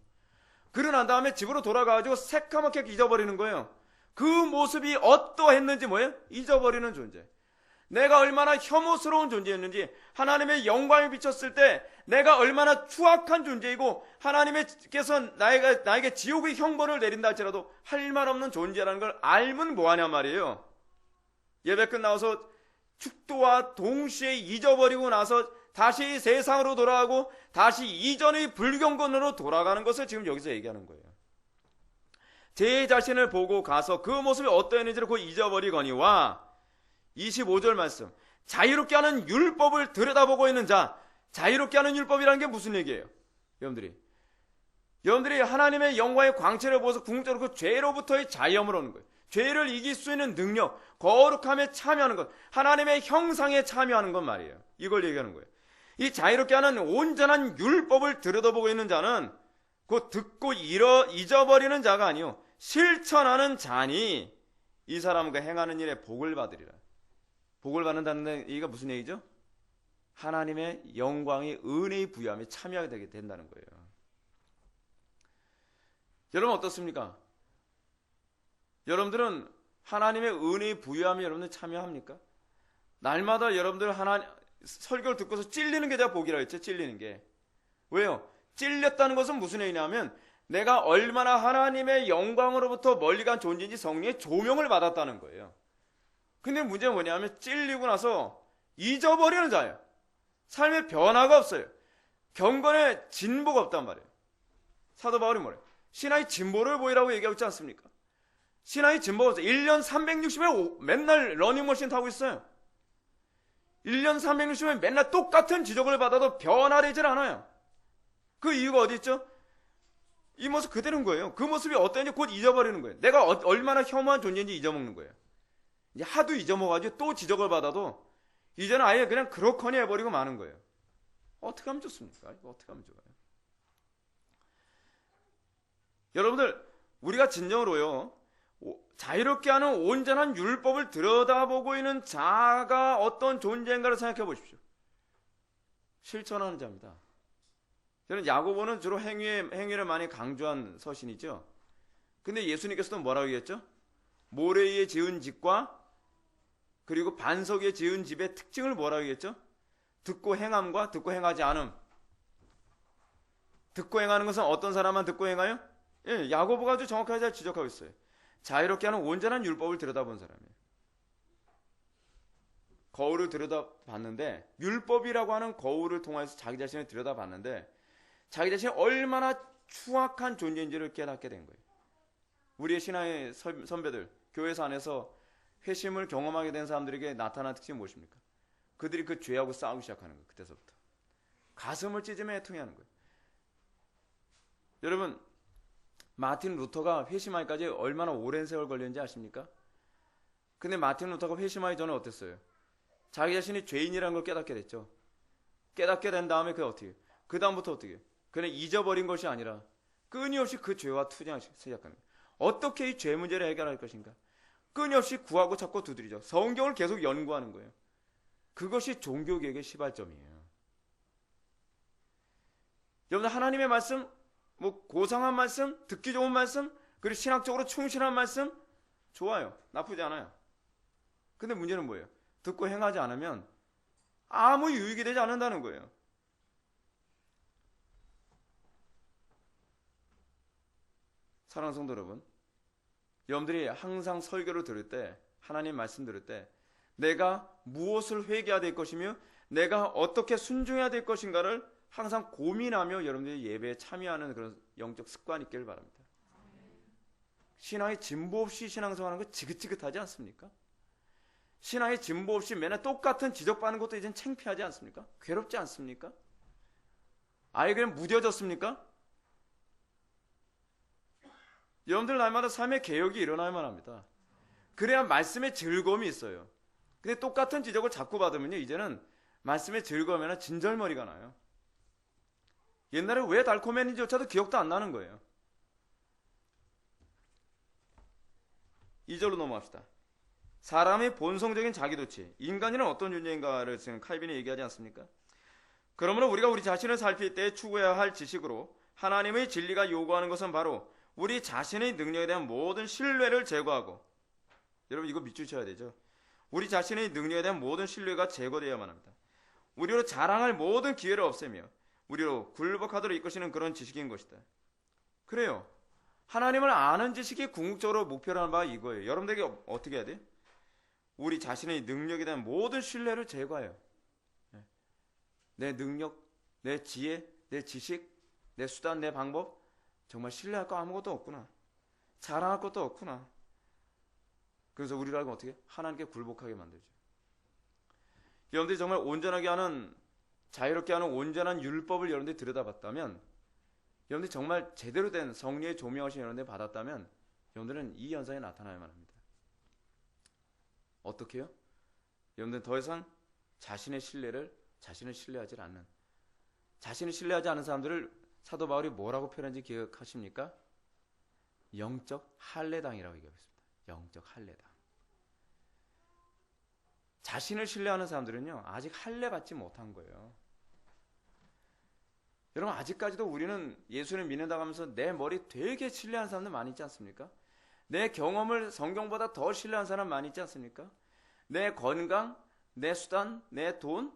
그러고 난 다음에 집으로 돌아가가지고 새까맣게 잊어버리는 거예요. 그 모습이 어떠했는지 뭐예요? 잊어버리는 존재. 내가 얼마나 혐오스러운 존재였는지, 하나님의 영광에 비쳤을 때 내가 얼마나 추악한 존재이고 하나님께서 나에게 지옥의 형벌을 내린다 할지라도 할 말 없는 존재라는 걸 알면 뭐하냐 말이에요. 예배 끝나서 축도와 동시에 잊어버리고 나서 다시 세상으로 돌아가고 다시 이전의 불경건으로 돌아가는 것을 지금 여기서 얘기하는 거예요. 제 자신을 보고 가서 그 모습이 어떠했는지를 곧 잊어버리거니와. 25절 말씀. 자유롭게 하는 율법을 들여다보고 있는 자. 자유롭게 하는 율법이라는 게 무슨 얘기예요? 여러분들이 하나님의 영광의 광채를 보고서 궁극적으로 그 죄로부터의 자유함을 얻는 거예요. 죄를 이길 수 있는 능력, 거룩함에 참여하는 것, 하나님의 형상에 참여하는 것 말이에요. 이걸 얘기하는 거예요. 이 자유롭게 하는 온전한 율법을 들여다보고 있는 자는 곧 듣고 잊어버리는 자가 아니요 실천하는 자니 이 사람과 행하는 일에 복을 받으리라. 복을 받는다는 얘기가 무슨 얘기죠? 하나님의 영광의 은혜의 부여함에 참여하게 되게 된다는 거예요. 여러분 어떻습니까? 여러분들은 하나님의 은혜의 부여함에 여러분들 참여합니까? 날마다 여러분들 설교를 듣고서 찔리는 게 제가 복이라고 했죠. 찔리는 게. 왜요? 찔렸다는 것은 무슨 얘기냐면 내가 얼마나 하나님의 영광으로부터 멀리 간 존재인지 성령의 조명을 받았다는 거예요. 근데 문제는 뭐냐면 찔리고 나서 잊어버리는 자예요. 삶에 변화가 없어요. 경건에 진보가 없단 말이에요. 사도 바울이 뭐래요? 신앙의 진보를 보이라고 얘기하고 있지 않습니까? 신앙의 진보가 없어요. 1년 360일 맨날 러닝머신 타고 있어요. 1년 360일 맨날 똑같은 지적을 받아도 변화되질 않아요. 그 이유가 어디 있죠? 이 모습 그대로인 거예요. 그 모습이 어떤지 곧 잊어버리는 거예요. 내가 얼마나 혐오한 존재인지 잊어먹는 거예요. 이제 하도 잊어먹어가지고 또 지적을 받아도 이제는 아예 그냥 그렇거니 해버리고 마는 거예요. 어떻게 하면 좋습니까? 이거 어떻게 하면 좋아요? 여러분들, 우리가 진정으로요, 자유롭게 하는 온전한 율법을 들여다보고 있는 자가 어떤 존재인가를 생각해 보십시오. 실천하는 자입니다. 저는 야고보는 주로 행위를 많이 강조한 서신이죠. 근데 예수님께서도 뭐라고 얘기했죠? 모래 위에 지은 집과 그리고 반석 위에 지은 집의 특징을 뭐라고 얘기했죠? 듣고 행함과 듣고 행하지 않음. 듣고 행하는 것은 어떤 사람만 듣고 행하여? 예, 야고보가 아주 정확하게 잘 지적하고 있어요. 자유롭게 하는 온전한 율법을 들여다본 사람이에요. 거울을 들여다봤는데, 율법이라고 하는 거울을 통해서 자기 자신을 들여다봤는데 자기 자신이 얼마나 추악한 존재인지를 깨닫게 된 거예요. 우리의 신앙의 선배들, 교회에서 안에서 회심을 경험하게 된 사람들에게 나타난 특징이 무엇입니까? 그들이 그 죄하고 싸우기 시작하는 거예요. 그때서부터 가슴을 찢으며 애통해하는 거예요. 여러분, 마틴 루터가 회심하기까지 얼마나 오랜 세월 걸렸는지 아십니까? 근데 마틴 루터가 회심하기 전에 어땠어요? 자기 자신이 죄인이라는 걸 깨닫게 됐죠. 깨닫게 된 다음에 그게 어떻게 해요? 그 다음부터 어떻게 해요? 그냥 잊어버린 것이 아니라 끊임없이 그 죄와 투쟁하기 시작하는 거예요. 어떻게 이 죄 문제를 해결할 것인가? 끊임없이 구하고 찾고 두드리죠. 성경을 계속 연구하는 거예요. 그것이 종교개혁의 시발점이에요. 여러분, 하나님의 말씀, 뭐 고상한 말씀, 듣기 좋은 말씀, 그리고 신학적으로 충실한 말씀, 좋아요. 나쁘지 않아요. 근데 문제는 뭐예요? 듣고 행하지 않으면 아무 유익이 되지 않는다는 거예요. 사랑하는 성도 여러분, 여러분들이 항상 설교를 들을 때, 하나님 말씀 들을 때 내가 무엇을 회개해야 될 것이며 내가 어떻게 순종해야 될 것인가를 항상 고민하며 여러분들이 예배에 참여하는 그런 영적 습관이 있기를 바랍니다. 신앙의 진보 없이 신앙생활하는 거 지긋지긋하지 않습니까? 신앙의 진보 없이 맨날 똑같은 지적받는 것도 이젠 창피하지 않습니까? 괴롭지 않습니까? 아예 그냥 무뎌졌습니까? 여러분들 날마다 삶의 개혁이 일어나야만 합니다. 그래야 말씀의 즐거움이 있어요. 근데 똑같은 지적을 자꾸 받으면요, 이제는 말씀의 즐거움이나 진절머리가 나요. 옛날에 왜 달콤했는지조차도 기억도 안 나는 거예요. 2절로 넘어갑시다. 사람의 본성적인 자기도취, 인간이란 어떤 존재인가를 지금 칼빈이 얘기하지 않습니까? 그러므로 우리가 우리 자신을 살필 때 추구해야 할 지식으로 하나님의 진리가 요구하는 것은 바로 우리 자신의 능력에 대한 모든 신뢰를 제거하고, 여러분 이거 밑줄 쳐야 되죠. 우리 자신의 능력에 대한 모든 신뢰가 제거되어야만 합니다. 우리로 자랑할 모든 기회를 없애며 우리로 굴복하도록 이끄시는 그런 지식인 것이다. 그래요. 하나님을 아는 지식이 궁극적으로 목표로 하는 바가 이거예요. 여러분들에게 어떻게 해야 돼요? 우리 자신의 능력에 대한 모든 신뢰를 제거해요. 내 능력, 내 지혜, 내 지식, 내 수단, 내 방법, 정말 신뢰할 거 아무것도 없구나. 자랑할 것도 없구나. 그래서 우리를 어떻게? 하나님께 굴복하게 만들죠. 여러분들이 정말 온전하게 하는, 자유롭게 하는 온전한 율법을 여러분들이 들여다봤다면, 여러분들이 정말 제대로 된 성령의 조명하신 여러분들이 받았다면 여러분들은 이 현상이 나타나야만 합니다. 어떻게 해요? 여러분들은 더 이상 자신을 신뢰하지 않는, 자신을 신뢰하지 않는 사람들을 사도 바울이 뭐라고 표현한지 기억하십니까? 영적 할례당이라고 얘기하겠습니다. 영적 할례당. 자신을 신뢰하는 사람들은요, 아직 할례 받지 못한 거예요. 여러분, 아직까지도 우리는 예수를 믿는다고 하면서 내 머리 되게 신뢰하는 사람들 많이 있지 않습니까? 내 경험을 성경보다 더 신뢰하는 사람 많이 있지 않습니까? 내 건강, 내 수단, 내 돈,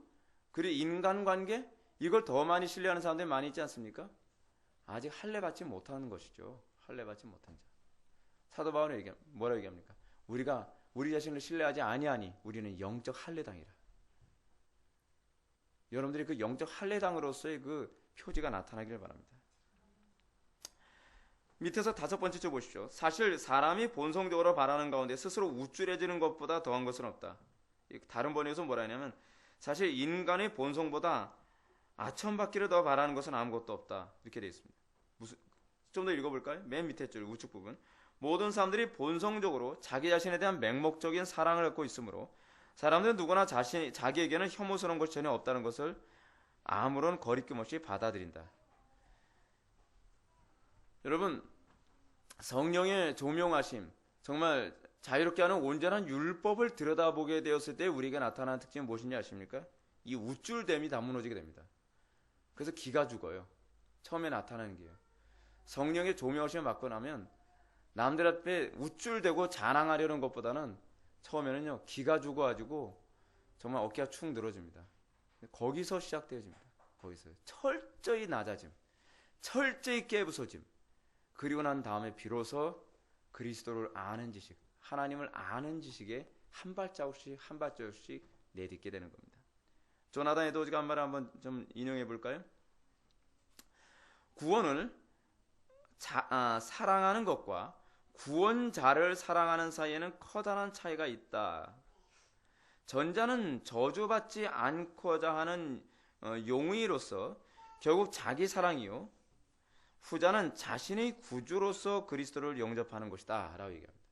그리고 인간관계, 이걸 더 많이 신뢰하는 사람들이 많이 있지 않습니까? 아직 할례 받지 못하는 것이죠. 할례 받지 못한 자. 사도 바울은 뭐라고 얘기합니까? 우리가 우리 자신을 신뢰하지 아니하니 우리는 영적 할례당이라. 여러분들이 그 영적 할례당으로서의 그 표지가 나타나기를 바랍니다. 밑에서 5번째 줄 보십시오. 사실 사람이 본성적으로 바라는 가운데 스스로 우쭐해지는 것보다 더한 것은 없다. 다른 번역에서 뭐라 하냐면, 사실 인간의 본성보다 아첨받기를 더 바라는 것은 아무것도 없다. 이렇게 되어 있습니다. 좀 더 읽어볼까요? 맨 밑에 줄 우측 부분. 모든 사람들이 본성적으로 자기 자신에 대한 맹목적인 사랑을 갖고 있으므로 사람들은 누구나 자기에게는 혐오스러운 것이 전혀 없다는 것을 아무런 거리낌 없이 받아들인다. 여러분, 성령의 조명하심, 정말 자유롭게 하는 온전한 율법을 들여다보게 되었을 때 우리에게 나타나는 특징은 무엇인지 아십니까? 이 우쭐됨이 다 무너지게 됩니다. 그래서 기가 죽어요. 처음에 나타나는 게요. 성령의 조명하심을 받고 나면 남들 앞에 우쭐대고 자랑하려는 것보다는 처음에는요, 기가 죽어가지고 정말 어깨가 축 늘어집니다. 거기서 시작되어집니다. 거기서 철저히 낮아짐, 철저히 깨부서짐. 그리고 난 다음에 비로소 그리스도를 아는 지식, 하나님을 아는 지식에 한 발자국씩 한 발자국씩 내딛게 되는 겁니다. 조나단 에드워즈가 한 말을 한번 좀 인용해 볼까요? 구원을 사랑하는 것과 구원자를 사랑하는 사이에는 커다란 차이가 있다. 전자는 저주받지 않고자 하는 용의로서 결국 자기 사랑이요, 후자는 자신의 구주로서 그리스도를 영접하는 것이다 라고 얘기합니다.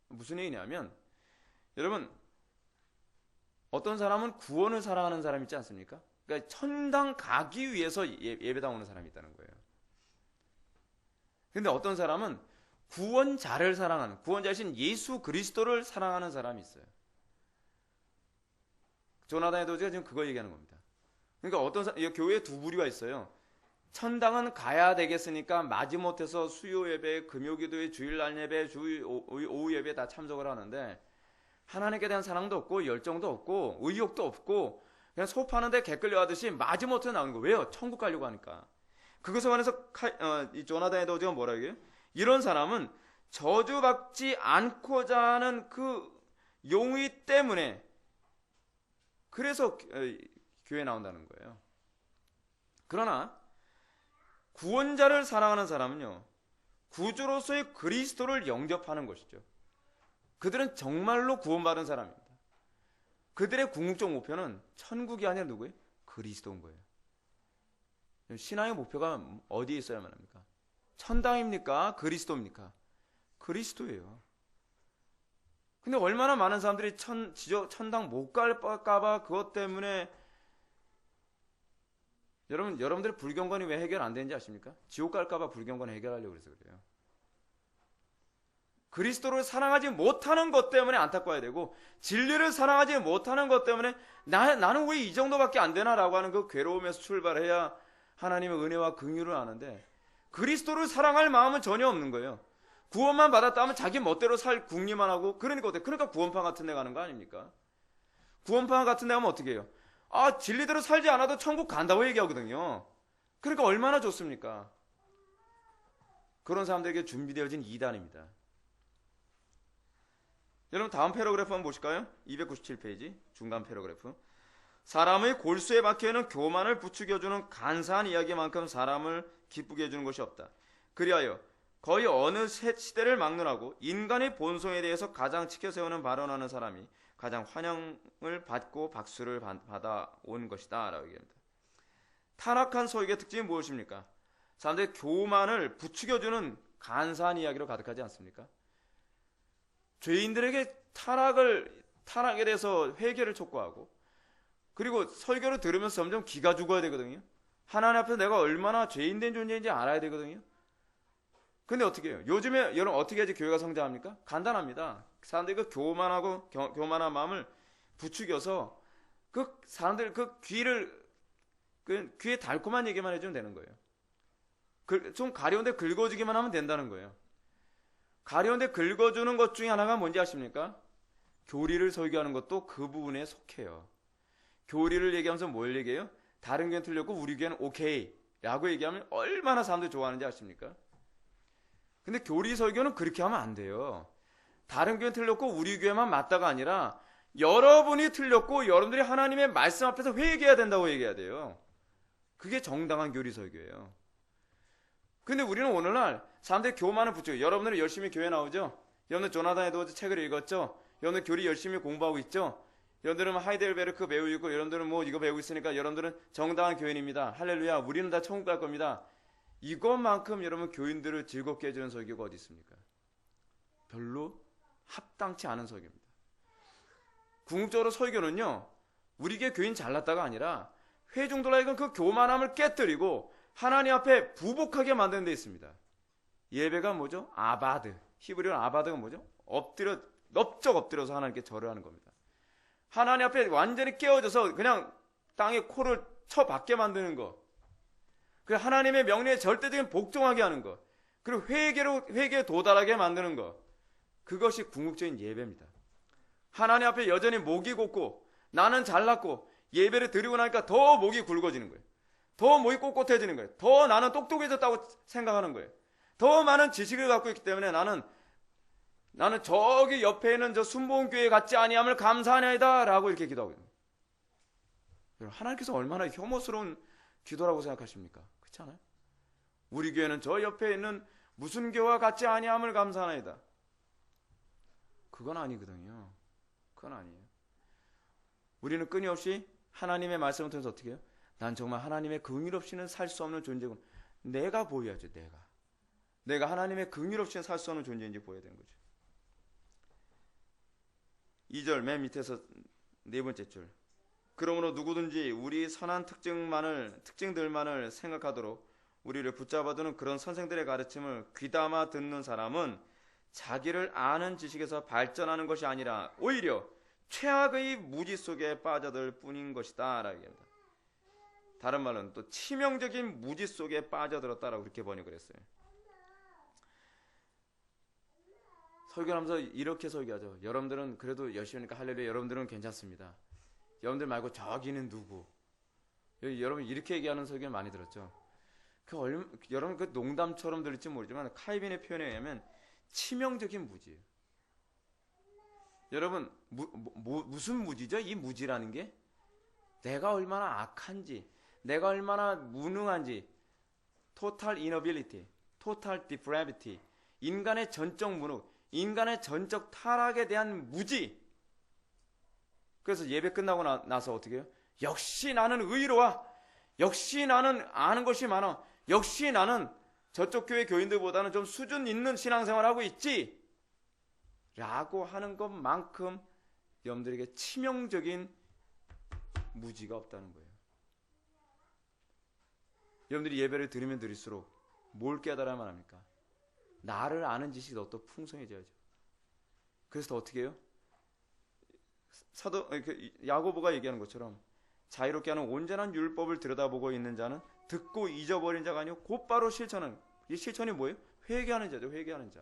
무슨 얘기냐면, 여러분, 어떤 사람은 구원을 사랑하는 사람 있지 않습니까? 그러니까 천당 가기 위해서 예배당 오는 사람이 있다는 거예요. 근데 어떤 사람은 구원자를 사랑하는, 구원자이신 예수 그리스도를 사랑하는 사람이 있어요. 조나단 에드워즈가 지금 그거 얘기하는 겁니다. 그러니까 어떤 교회에 두 부류가 있어요. 천당은 가야 되겠으니까 마지못해서 수요 예배, 금요기도회, 주일날 예배, 오후 예배 다 참석을 하는데 하나님께 대한 사랑도 없고 열정도 없고 의욕도 없고 그냥 소파하는데 개 끌려가듯이 마지못해 나오는 거예요. 왜요? 천국 가려고 하니까. 그것에 관해서 조나단 에드워즈가 뭐라 얘기해요? 이런 사람은 저주받지 않고자 하는 그 용의 때문에 그래서 교회에 나온다는 거예요. 그러나 구원자를 사랑하는 사람은요, 구주로서의 그리스도를 영접하는 것이죠. 그들은 정말로 구원받은 사람입니다. 그들의 궁극적 목표는 천국이 아니라 누구예요? 그리스도인 거예요. 신앙의 목표가 어디에 있어야만 합니까? 천당입니까? 그리스도입니까? 그리스도예요. 근데 얼마나 많은 사람들이 천당 못 갈까봐 그것 때문에 여러분들의 불경건이 왜 해결 안 되는지 아십니까? 지옥 갈까봐 불경건 해결하려고 그래서 그래요. 그리스도를 사랑하지 못하는 것 때문에 안타까워야 되고 진리를 사랑하지 못하는 것 때문에 나는 왜 이 정도밖에 안 되나라고 하는 그 괴로움에서 출발해야 하나님의 은혜와 긍휼을 아는데 그리스도를 사랑할 마음은 전혀 없는 거예요. 구원만 받았다 하면 자기 멋대로 살 궁리만 하고 그러니까 어때? 그러니까 구원파 같은 데 가는 거 아닙니까? 구원파 같은 데 가면 어떻게 해요? 진리대로 살지 않아도 천국 간다고 얘기하거든요. 그러니까 얼마나 좋습니까? 그런 사람들에게 준비되어진 이단입니다. 여러분 다음 패러그래프 한번 보실까요? 297페이지 중간 패러그래프. 사람의 골수에 박혀있는 교만을 부추겨주는 간사한 이야기만큼 사람을 기쁘게 해주는 것이 없다. 그리하여 거의 어느 시대를 막론하고 인간의 본성에 대해서 가장 치켜세우는 발언하는 사람이 가장 환영을 받고 박수를 받아온 것이다 라고 얘기합니다. 타락한 소유의 특징이 무엇입니까? 사람들의 교만을 부추겨주는 간사한 이야기로 가득하지 않습니까? 죄인들에게 타락에 대해서 회개를 촉구하고 그리고 설교를 들으면서 점점 기가 죽어야 되거든요. 하나님 앞에서 내가 얼마나 죄인된 존재인지 알아야 되거든요. 근데 어떻게 해요? 요즘에 여러분 어떻게 해야지 교회가 성장합니까? 간단합니다. 사람들이 그 교만한 마음을 부추겨서 그 사람들 귀에 달콤한 얘기만 해주면 되는 거예요. 좀 가려운데 긁어주기만 하면 된다는 거예요. 가려운데 긁어주는 것 중에 하나가 뭔지 아십니까? 교리를 설교하는 것도 그 부분에 속해요. 교리를 얘기하면서 뭘 얘기해요? 다른 교회는 틀렸고 우리 교회는 오케이 라고 얘기하면 얼마나 사람들이 좋아하는지 아십니까? 근데 교리 설교는 그렇게 하면 안 돼요. 다른 교회는 틀렸고 우리 교회만 맞다가 아니라 여러분이 틀렸고 여러분들이 하나님의 말씀 앞에서 회개해야 된다고 얘기해야 돼요. 그게 정당한 교리 설교예요. 근데 우리는 오늘날 사람들이 교만을 붙여요. 여러분들은 열심히 교회 나오죠? 여러분들 조나단 에드워즈 책을 읽었죠? 여러분들 교리 열심히 공부하고 있죠? 여러분들은 하이델베르크 배우고 있고 여러분들은 뭐 이거 배우고 있으니까 여러분들은 정당한 교인입니다. 할렐루야. 우리는 다 천국 갈 겁니다. 이것만큼 여러분 교인들을 즐겁게 해주는 설교가 어디 있습니까? 별로 합당치 않은 설교입니다. 궁극적으로 설교는요, 우리 교회 교인 잘났다가 아니라 회중들 하여금 그 교만함을 깨뜨리고 하나님 앞에 부복하게 만드는 데 있습니다. 예배가 뭐죠? 아바드. 히브리어 아바드가 뭐죠? 넙적 엎드려서 하나님께 절을 하는 겁니다. 하나님 앞에 완전히 깨어져서 그냥 땅에 코를 쳐박게 만드는 것. 그리고 하나님의 명령에 절대적인 복종하게 하는 것. 그리고 회개에 도달하게 만드는 것. 그것이 궁극적인 예배입니다. 하나님 앞에 여전히 목이 곧고 나는 잘났고 예배를 드리고 나니까 더 목이 굵어지는 거예요. 더 목이 꼿꼿해지는 거예요. 더 나는 똑똑해졌다고 생각하는 거예요. 더 많은 지식을 갖고 있기 때문에 나는 저기 옆에 있는 저 순복음교회 같지 아니함을 감사하나이다 라고 이렇게 기도하고 있는 거예요. 하나님께서 얼마나 혐오스러운 기도라고 생각하십니까? 그렇지 않아요? 우리 교회는 저 옆에 있는 무슨 교회와 같지 아니함을 감사하나이다. 그건 아니거든요. 그건 아니에요. 우리는 끊임없이 하나님의 말씀을 통해서 어떻게 해요? 난 정말 하나님의 긍휼 없이는 살 수 없는 존재군. 내가 보여야죠. 내가 하나님의 긍휼 없이는 살 수 없는 존재인지 보여야 되는 거죠. 2절 맨 밑에서 네 번째 줄. 그러므로 누구든지 우리 선한 특징들만을 생각하도록 우리를 붙잡아두는 그런 선생들의 가르침을 귀담아 듣는 사람은 자기를 아는 지식에서 발전하는 것이 아니라 오히려 최악의 무지 속에 빠져들 뿐인 것이다 라고 얘기합니다. 다른 말로는 또 치명적인 무지 속에 빠져들었다라고 그렇게 번역을 했어요. 설교하면서 이렇게 설교하죠. 여러분들은 그래도 열심히 하니까 할렐루야, 여러분들은 괜찮습니다. 여러분들 말고 저기는 누구? 여러분 이렇게 얘기하는 설교 많이 들었죠. 여러분 그 농담처럼 들릴지 모르지만 칼빈의 표현에 의하면 치명적인 무지예요. 여러분 무슨 무지죠? 이 무지라는 게 내가 얼마나 악한지, 내가 얼마나 무능한지, total inability, total depravity, 인간의 전적 무능, 인간의 전적 타락에 대한 무지. 그래서 예배 끝나고 나서 어떻게 해요? 역시 나는 의로와, 역시 나는 아는 것이 많아, 역시 나는 저쪽 교회 교인들보다는 좀 수준 있는 신앙생활하고 있지 라고 하는 것만큼 여러분들에게 치명적인 무지가 없다는 거예요. 여러분들이 예배를 드리면 드릴수록 뭘 깨달아야만 합니까? 나를 아는 지식이 더 풍성해져야죠. 그래서 더 어떻게 해요? 야고보가 얘기하는 것처럼 자유롭게 하는 온전한 율법을 들여다보고 있는 자는 듣고 잊어버린 자가 아니고 곧바로 실천하는, 이 실천이 뭐예요? 회개하는 자죠. 회개하는 자.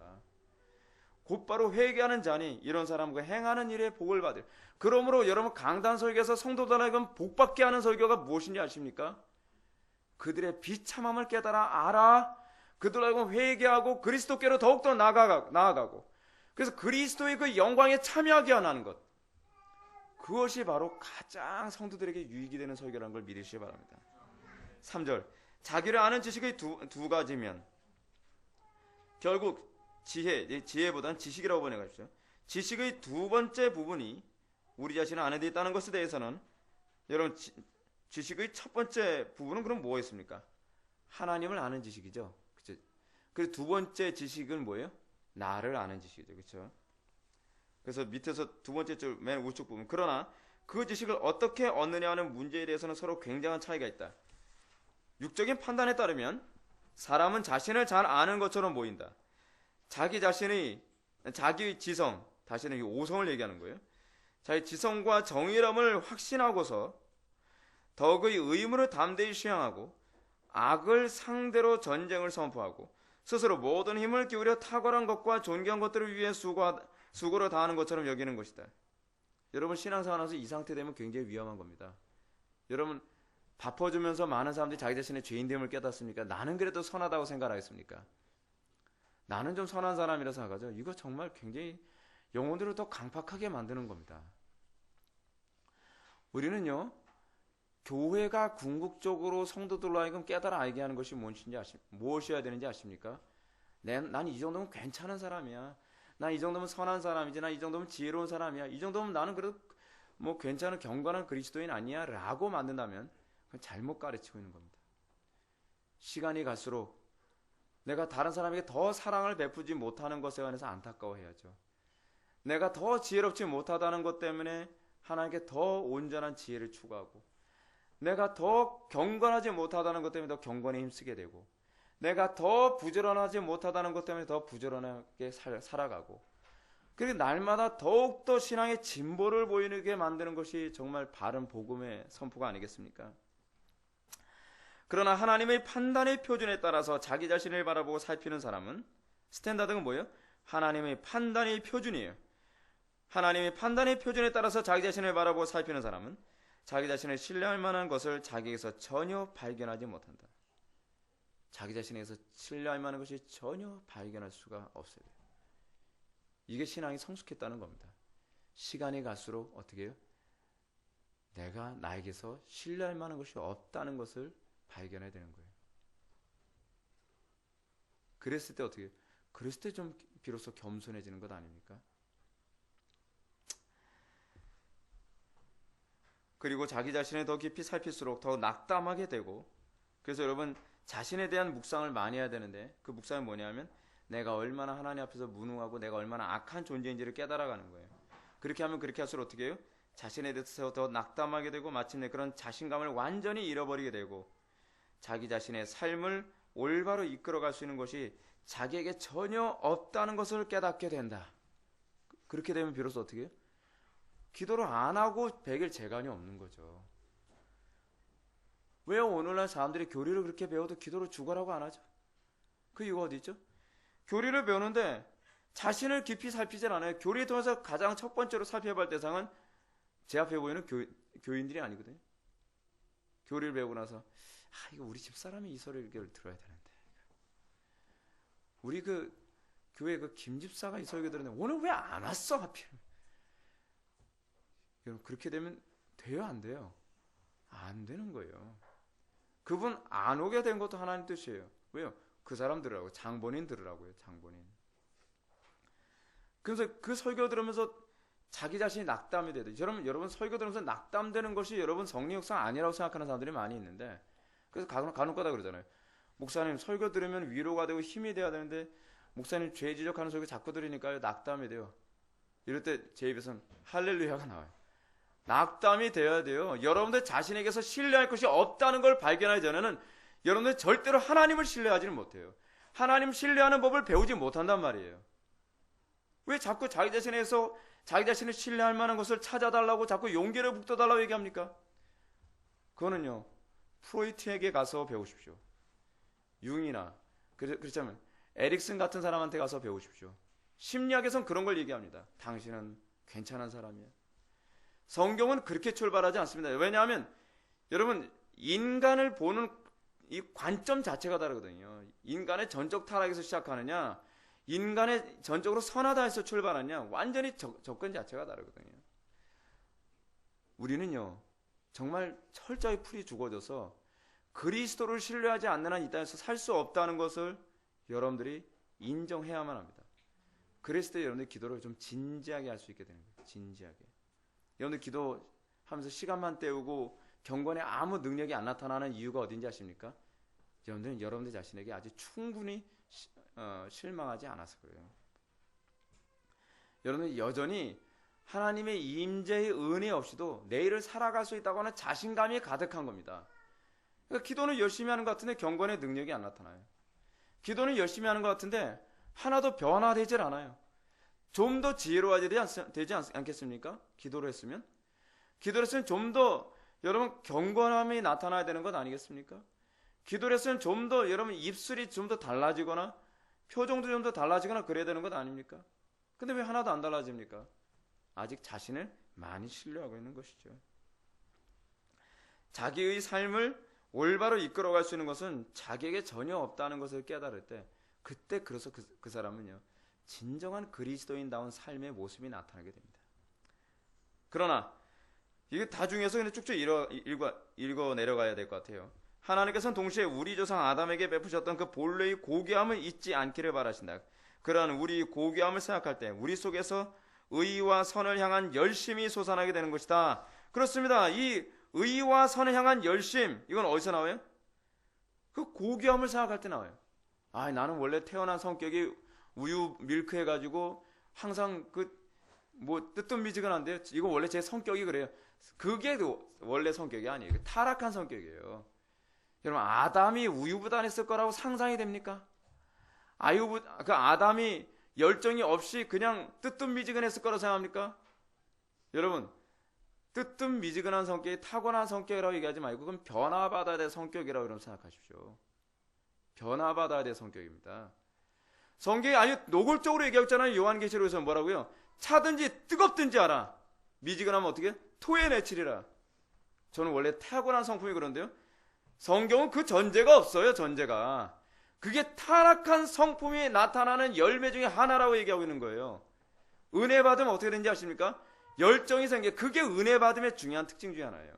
곧바로 회개하는 자니 이런 사람과 행하는 일에 복을 받을. 그러므로 여러분 강단 설교에서 성도들에게 복받게 하는 설교가 무엇인지 아십니까? 그들의 비참함을 깨달아 알아. 그들하고 회개하고 그리스도께로 더욱더 나아가고 그래서 그리스도의 그 영광에 참여하게 하는 것. 그것이 바로 가장 성도들에게 유익이 되는 설교라는 걸 믿으시기 바랍니다. 3절. 자기를 아는 지식의 두 가지면 결국 지혜보다는 지식이라고 번역하십시오. 지식의 두 번째 부분이 우리 자신을 아는 데 있다는 것에 대해서는 여러분 지식의 첫 번째 부분은 그럼 뭐였습니까? 하나님을 아는 지식이죠. 그렇죠? 그리고 두 번째 지식은 뭐예요? 나를 아는 지식이죠. 그렇죠? 그래서 밑에서 두 번째 줄 맨 우측 부분. 그러나 그 지식을 어떻게 얻느냐 하는 문제에 대해서는 서로 굉장한 차이가 있다. 육적인 판단에 따르면 사람은 자신을 잘 아는 것처럼 보인다. 자기의 지성, 다시는 이 오성을 얘기하는 거예요. 자기 지성과 정의함을 확신하고서 덕의 의무를 담대히 수행하고 악을 상대로 전쟁을 선포하고 스스로 모든 힘을 기울여 탁월한 것과 존귀한 것들을 위해 수고를 다하는 것처럼 여기는 것이다. 여러분 신앙생활 하면서 이 상태 되면 굉장히 위험한 겁니다. 여러분 바빠주면서 많은 사람들이 자기 자신의 죄인됨을 깨닫습니까? 나는 그래도 선하다고 생각하겠습니까? 나는 좀 선한 사람이라 생각하죠. 이거 정말 굉장히 영혼들을 더 강팍하게 만드는 겁니다. 우리는요, 교회가 궁극적으로 성도들로 하여금 깨달아 알게 하는 것이 무엇이어야 되는지 아십니까? 난 이 정도면 괜찮은 사람이야. 난 이 정도면 선한 사람이지. 난 이 정도면 지혜로운 사람이야. 이 정도면 나는 그래도 뭐 괜찮은 경건한 그리스도인 아니야 라고 만든다면 그건 잘못 가르치고 있는 겁니다. 시간이 갈수록 내가 다른 사람에게 더 사랑을 베푸지 못하는 것에 관해서 안타까워해야죠. 내가 더 지혜롭지 못하다는 것 때문에 하나님께 더 온전한 지혜를 추구하고, 내가 더 경건하지 못하다는 것 때문에 더 경건에 힘쓰게 되고, 내가 더 부지런하지 못하다는 것 때문에 더 부지런하게 살아가고, 그리고 날마다 더욱더 신앙의 진보를 보이게 만드는 것이 정말 바른 복음의 선포가 아니겠습니까? 그러나 하나님의 판단의 표준에 따라서 자기 자신을 바라보고 살피는 사람은, 스탠다드가 뭐예요? 하나님의 판단의 표준이에요. 하나님의 판단의 표준에 따라서 자기 자신을 바라보고 살피는 사람은 자기 자신을 신뢰할 만한 것을 자기에게서 전혀 발견하지 못한다. 자기 자신에게서 신뢰할 만한 것이 전혀 발견할 수가 없어요. 이게 신앙이 성숙했다는 겁니다. 시간이 갈수록 어떻게 해요? 내가 나에게서 신뢰할 만한 것이 없다는 것을 발견해야 되는 거예요. 그랬을 때 어떻게 해요? 그랬을 때 좀 비로소 겸손해지는 것 아닙니까? 그리고 자기 자신을 더 깊이 살필수록 더 낙담하게 되고, 그래서 여러분 자신에 대한 묵상을 많이 해야 되는데, 그 묵상이 뭐냐면 내가 얼마나 하나님 앞에서 무능하고 내가 얼마나 악한 존재인지를 깨달아가는 거예요. 그렇게 하면 그렇게 할수록 어떻게 해요? 자신에 대해서 더 낙담하게 되고 마침내 그런 자신감을 완전히 잃어버리게 되고, 자기 자신의 삶을 올바로 이끌어갈 수 있는 것이 자기에게 전혀 없다는 것을 깨닫게 된다. 그렇게 되면 비로소 어떻게 해요? 기도를 안 하고 베길 재간이 없는 거죠. 왜 오늘날 사람들이 교리를 그렇게 배워도 기도를 죽어라고 안 하죠? 그 이유가 어디 있죠? 교리를 배우는데 자신을 깊이 살피질 않아요. 교리에 통해서 가장 첫 번째로 살펴봐야 할 대상은 제 앞에 보이는 교인들이 아니거든요. 교리를 배우고 나서 이거 우리 집사람이 이 설교를 들어야 되는데, 우리 그 교회 그 김집사가 이 설교 들었는데 오늘 왜 안 왔어 하필. 여러분 그렇게 되면 돼요 안 돼요? 안 되는 거예요. 그분 안 오게 된 것도 하나님 뜻이에요. 왜요? 그 사람 들으라고, 장본인 들으라고요. 장본인. 그래서 그 설교 들으면서 자기 자신이 낙담이 돼요. 여러분 설교 들으면서 낙담되는 것이 여러분 성령 역사 아니라고 생각하는 사람들이 많이 있는데, 그래서 간혹가다 그러잖아요. 목사님 설교 들으면 위로가 되고 힘이 돼야 되는데 목사님 죄 지적하는 설교 자꾸 들으니까요 낙담이 돼요. 이럴 때 제 입에서는 할렐루야가 나와요. 낙담이 되어야 돼요. 여러분들 자신에게서 신뢰할 것이 없다는 걸 발견하기 전에는 여러분들 절대로 하나님을 신뢰하지는 못해요. 하나님 신뢰하는 법을 배우지 못한단 말이에요. 왜 자꾸 자기 자신에서 자기 자신을 신뢰할 만한 것을 찾아달라고 자꾸 용기를 북돋달라고 얘기합니까? 그거는요 프로이트에게 가서 배우십시오. 융이나 그렇다면 에릭슨 같은 사람한테 가서 배우십시오. 심리학에선 그런 걸 얘기합니다. 당신은 괜찮은 사람이야. 성경은 그렇게 출발하지 않습니다. 왜냐하면 여러분 인간을 보는 이 관점 자체가 다르거든요. 인간의 전적 타락에서 시작하느냐, 인간의 전적으로 선하다에서 출발하느냐, 완전히 접근 자체가 다르거든요. 우리는요 정말 철저히 풀이 죽어져서 그리스도를 신뢰하지 않는 한 이 땅에서 살 수 없다는 것을 여러분들이 인정해야만 합니다. 그랬을 때 여러분들 기도를 좀 진지하게 할 수 있게 되는 거예요. 진지하게. 여러분들 기도하면서 시간만 때우고 경건에 아무 능력이 안 나타나는 이유가 어딘지 아십니까? 여러분들은 여러분들 자신에게 아주 충분히 실망하지 않아서 그래요. 여러분들 여전히 하나님의 임재의 은혜 없이도 내일을 살아갈 수 있다고 하는 자신감이 가득한 겁니다. 그러니까 기도는 열심히 하는 것 같은데 경건의 능력이 안 나타나요. 기도는 열심히 하는 것 같은데 하나도 변화되질 않아야 좀 더 지혜로워야 되지 않겠습니까? 기도를 했으면 좀 더 여러분 경건함이 나타나야 되는 것 아니겠습니까? 기도를 했으면 좀 더 여러분 입술이 좀 더 달라지거나 표정도 좀 더 달라지거나 그래야 되는 것 아닙니까? 근데 왜 하나도 안 달라집니까? 아직 자신을 많이 신뢰하고 있는 것이죠. 자기의 삶을 올바로 이끌어갈 수 있는 것은 자기에게 전혀 없다는 것을 깨달을 때, 그때 그래서 그 사람은요 진정한 그리스도인다운 삶의 모습이 나타나게 됩니다. 그러나 이게 다 중에서 그냥 쭉쭉 읽어 내려가야 될 것 같아요. 하나님께서는 동시에 우리 조상 아담에게 베푸셨던 그 본래의 고귀함을 잊지 않기를 바라신다. 그러한 우리 고귀함을 생각할 때 우리 속에서 의와 선을 향한 열심이 솟아나게 되는 것이다. 그렇습니다. 이 의와 선을 향한 열심, 이건 어디서 나와요? 그 고귀함을 생각할 때 나와요. 아, 나는 원래 태어난 성격이 우유 밀크 해가지고 항상 뭐 뜨뜻미지근한데요. 이거 원래 제 성격이 그래요. 그게 원래 성격이 아니에요. 타락한 성격이에요. 여러분, 아담이 우유부단했을 거라고 상상이 됩니까? 아담이 열정이 없이 그냥 뜨뜻미지근했을 거라고 생각합니까? 여러분, 뜨뜻미지근한 성격이 타고난 성격이라고 얘기하지 말고 그건 변화받아야 될 성격이라고 여러분 생각하십시오. 변화받아야 될 성격입니다. 성경이 아주 노골적으로 얘기했잖아요. 요한계시록에서 뭐라고요? 차든지 뜨겁든지 알아. 미지근하면 어떻게? 토에 내치리라. 저는 원래 타고난 성품이 그런데요. 성경은 그 전제가 없어요. 전제가. 그게 타락한 성품이 나타나는 열매 중에 하나라고 얘기하고 있는 거예요. 은혜 받으면 어떻게 되는지 아십니까? 열정이 생겨. 그게 은혜 받음의 중요한 특징 중에 하나예요.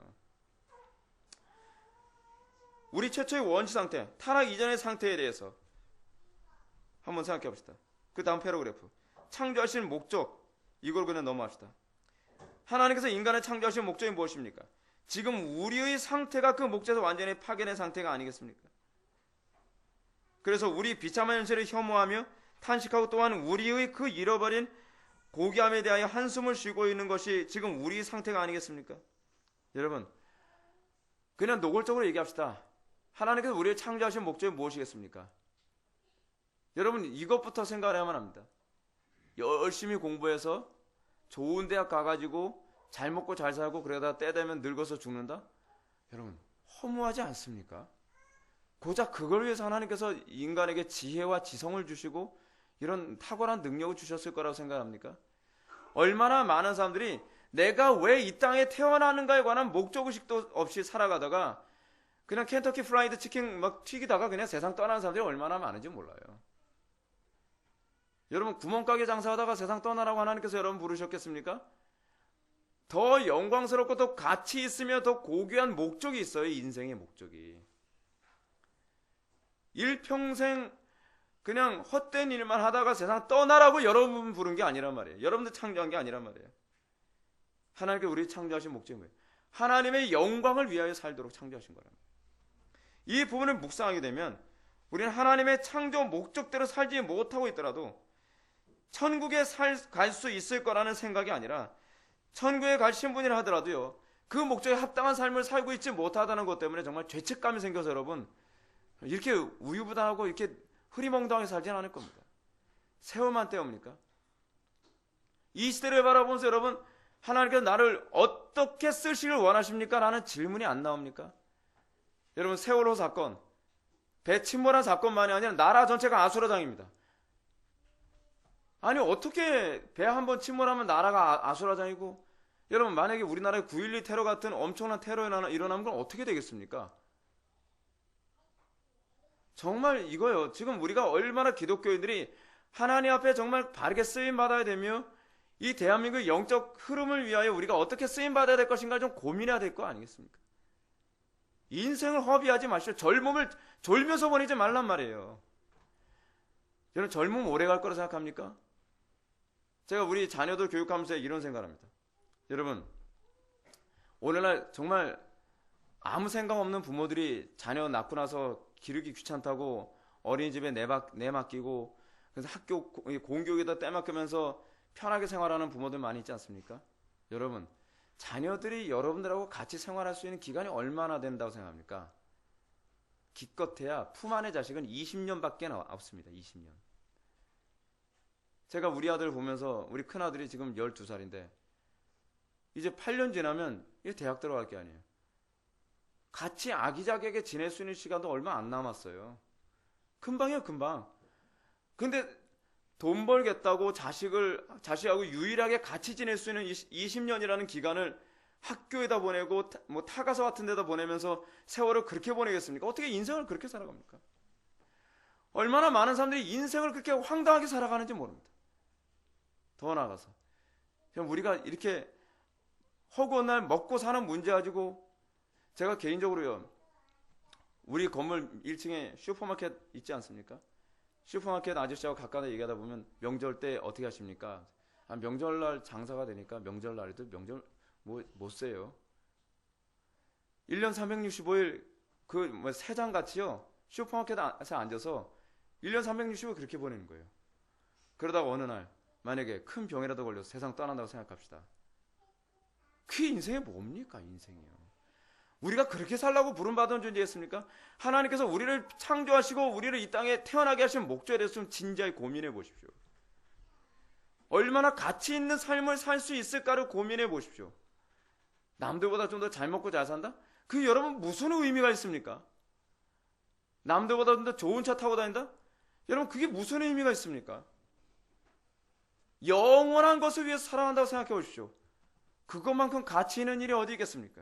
우리 최초의 원시 상태, 타락 이전의 상태에 대해서 한번 생각해 봅시다. 그 다음 패러그래프. 창조하신 목적, 이걸 그냥 넘어갑시다. 하나님께서 인간을 창조하신 목적이 무엇입니까? 지금 우리의 상태가 그 목적에서 완전히 파괴된 상태가 아니겠습니까? 그래서 우리 비참한 현실을 혐오하며 탄식하고 또한 우리의 그 잃어버린 고귀함에 대하여 한숨을 쉬고 있는 것이 지금 우리 상태가 아니겠습니까? 여러분, 그냥 노골적으로 얘기합시다. 하나님께서 우리를 창조하신 목적이 무엇이겠습니까? 여러분, 이것부터 생각해야만 합니다. 열심히 공부해서 좋은 대학 가가지고 잘 먹고 잘 살고 그러다 때 되면 늙어서 죽는다? 여러분, 허무하지 않습니까? 고작 그걸 위해서 하나님께서 인간에게 지혜와 지성을 주시고 이런 탁월한 능력을 주셨을 거라고 생각합니까? 얼마나 많은 사람들이 내가 왜 이 땅에 태어나는가에 관한 목적의식도 없이 살아가다가 그냥 켄터키 프라이드 치킨 막 튀기다가 그냥 세상 떠나는 사람들이 얼마나 많은지 몰라요. 여러분, 구멍가게 장사하다가 세상 떠나라고 하나님께서 여러분 부르셨겠습니까? 더 영광스럽고 더 가치 있으며 더 고귀한 목적이 있어요. 인생의 목적이. 일평생 그냥 헛된 일만 하다가 세상 떠나라고 여러분 부른 게 아니란 말이에요. 여러분들 창조한 게 아니란 말이에요. 하나님께 우리 창조하신 목적이 뭐예요? 하나님의 영광을 위하여 살도록 창조하신 거랍니다. 이 부분을 묵상하게 되면 우리는 하나님의 창조 목적대로 살지 못하고 있더라도 천국에 갈 수 있을 거라는 생각이 아니라 천국에 갈 신분이라 하더라도요, 그 목적에 합당한 삶을 살고 있지 못하다는 것 때문에 정말 죄책감이 생겨서 여러분 이렇게 우유부단하고 이렇게 흐리멍덩하게 살지는 않을 겁니다. 세월만 때웁니까? 이 시대를 바라보면서 여러분, 하나님께서 나를 어떻게 쓰시길 원하십니까? 라는 질문이 안 나옵니까? 여러분, 세월호 사건, 배 침몰한 사건만이 아니라 나라 전체가 아수라장입니다. 아니, 어떻게 배 한 번 침몰하면 나라가 아수라장이고, 여러분, 만약에 우리나라에 9.12 테러 같은 엄청난 테러가 일어나면 그건 어떻게 되겠습니까? 정말 이거요. 지금 우리가 얼마나 기독교인들이 하나님 앞에 정말 바르게 쓰임받아야 되며 이 대한민국의 영적 흐름을 위하여 우리가 어떻게 쓰임받아야 될 것인가 좀 고민해야 될 거 아니겠습니까? 인생을 허비하지 마시오. 젊음을 졸면서 보내지 말란 말이에요. 여러분, 젊으면 오래 갈 거라 생각합니까? 제가 우리 자녀들 교육하면서 이런 생각을 합니다. 여러분, 오늘날 정말 아무 생각 없는 부모들이 자녀 낳고 나서 기르기 귀찮다고 어린이집에 내맡기고 그래서 학교 공교육에다 떼맡기면서 편하게 생활하는 부모들 많이 있지 않습니까? 여러분, 자녀들이 여러분들하고 같이 생활할 수 있는 기간이 얼마나 된다고 생각합니까? 기껏해야 품 안의 자식은 20년밖에 없습니다. 20년. 제가 우리 아들 보면서 우리 큰아들이 지금 12살인데 이제 8년 지나면 이제 대학 들어갈 게 아니에요. 같이 아기자기하게 지낼 수 있는 시간도 얼마 안 남았어요. 금방이에요, 금방. 근데 돈 벌겠다고 자식하고 유일하게 같이 지낼 수 있는 20년이라는 기간을 학교에다 보내고 뭐 타가서 같은 데다 보내면서 세월을 그렇게 보내겠습니까? 어떻게 인생을 그렇게 살아갑니까? 얼마나 많은 사람들이 인생을 그렇게 황당하게 살아가는지 모릅니다. 더 나아가서 그럼 우리가 이렇게 허구한 날 먹고 사는 문제 가지고 제가 개인적으로요, 우리 건물 1층에 슈퍼마켓 있지 않습니까? 슈퍼마켓 아저씨하고 가까이 얘기하다 보면 명절 때 어떻게 하십니까? 명절날 장사가 되니까 명절날에도 명절 못 세요. 1년 365일 세장같이요 슈퍼마켓에 앉아서 1년 365일 그렇게 보내는 거예요. 그러다가 어느 날 만약에 큰 병이라도 걸려서 세상 떠난다고 생각합시다. 그게 인생이 뭡니까? 인생이요. 우리가 그렇게 살라고 부름받은 존재였습니까? 하나님께서 우리를 창조하시고 우리를 이 땅에 태어나게 하신 목적에 대해서 좀 진지하게 고민해 보십시오. 얼마나 가치 있는 삶을 살 수 있을까를 고민해 보십시오. 남들보다 좀 더 잘 먹고 잘 산다? 그게 여러분 무슨 의미가 있습니까? 남들보다 좀 더 좋은 차 타고 다닌다? 여러분 그게 무슨 의미가 있습니까? 영원한 것을 위해서 살아간다고 생각해 보십시오. 그것만큼 가치 있는 일이 어디 있겠습니까?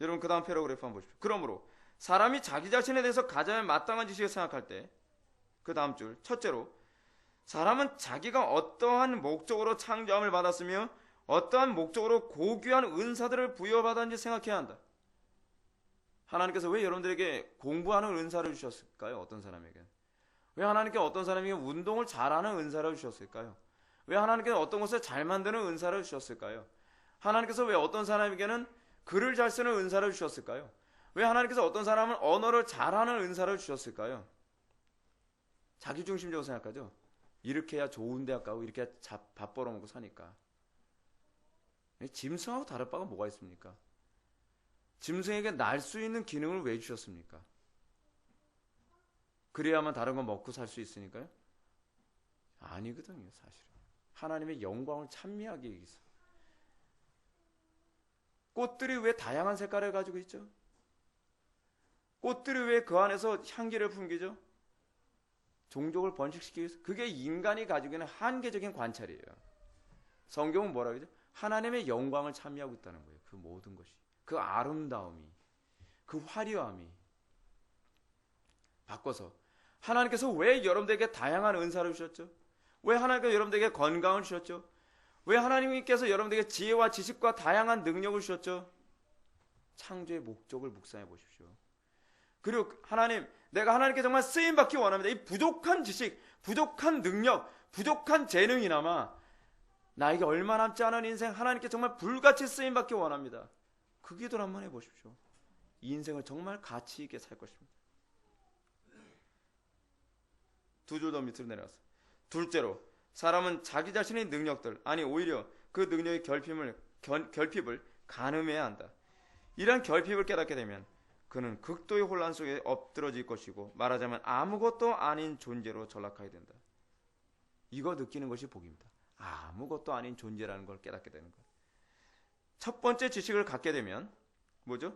여러분 그 다음 패러그래프 한번 보십시오. 그러므로 사람이 자기 자신에 대해서 가져야 마땅한 지식을 생각할 때 그 다음 줄 첫째로 사람은 자기가 어떠한 목적으로 창조함을 받았으며 어떠한 목적으로 고귀한 은사들을 부여받았는지 생각해야 한다. 하나님께서 왜 여러분들에게 공부하는 은사를 주셨을까요? 어떤 사람에게? 왜 하나님께 어떤 사람에게 운동을 잘하는 은사를 주셨을까요? 왜 하나님께서 어떤 것을 잘 만드는 은사를 주셨을까요? 하나님께서 왜 어떤 사람에게는 글을 잘 쓰는 은사를 주셨을까요? 왜 하나님께서 어떤 사람은 언어를 잘하는 은사를 주셨을까요? 자기중심적으로 생각하죠. 이렇게 해야 좋은 대학 가고 이렇게 해야 밥 벌어먹고 사니까. 짐승하고 다를 바가 뭐가 있습니까? 짐승에게 날 수 있는 기능을 왜 주셨습니까? 그래야만 다른 거 먹고 살 수 있으니까요? 아니거든요, 사실은. 하나님의 영광을 찬미하기 위해서. 꽃들이 왜 다양한 색깔을 가지고 있죠? 꽃들이 왜 그 안에서 향기를 풍기죠? 종족을 번식시키기 위해서. 그게 인간이 가지고 있는 한계적인 관찰이에요. 성경은 뭐라고 하죠? 하나님의 영광을 찬미하고 있다는 거예요. 그 모든 것이. 그 아름다움이. 그 화려함이. 바꿔서 하나님께서 왜 여러분들에게 다양한 은사를 주셨죠? 왜 하나님께서 여러분들에게 건강을 주셨죠? 왜 하나님께서 여러분들에게 지혜와 지식과 다양한 능력을 주셨죠? 창조의 목적을 묵상해 보십시오. 그리고 하나님, 내가 하나님께 정말 쓰임받기 원합니다. 이 부족한 지식, 부족한 능력, 부족한 재능이나마 나에게 얼마 남지 않은 인생 하나님께 정말 불같이 쓰임받기 원합니다. 그 기도를 한번 해보십시오. 이 인생을 정말 가치 있게 살 것입니다. 두 줄 더 밑으로 내려가서 둘째로 사람은 자기 자신의 능력들, 아니 오히려 그 능력의 결핍을 가늠해야 한다. 이러한 결핍을 깨닫게 되면 그는 극도의 혼란 속에 엎드러질 것이고 말하자면 아무것도 아닌 존재로 전락하게 된다. 이거 느끼는 것이 복입니다. 아무것도 아닌 존재라는 걸 깨닫게 되는 것. 첫 번째 지식을 갖게 되면 뭐죠?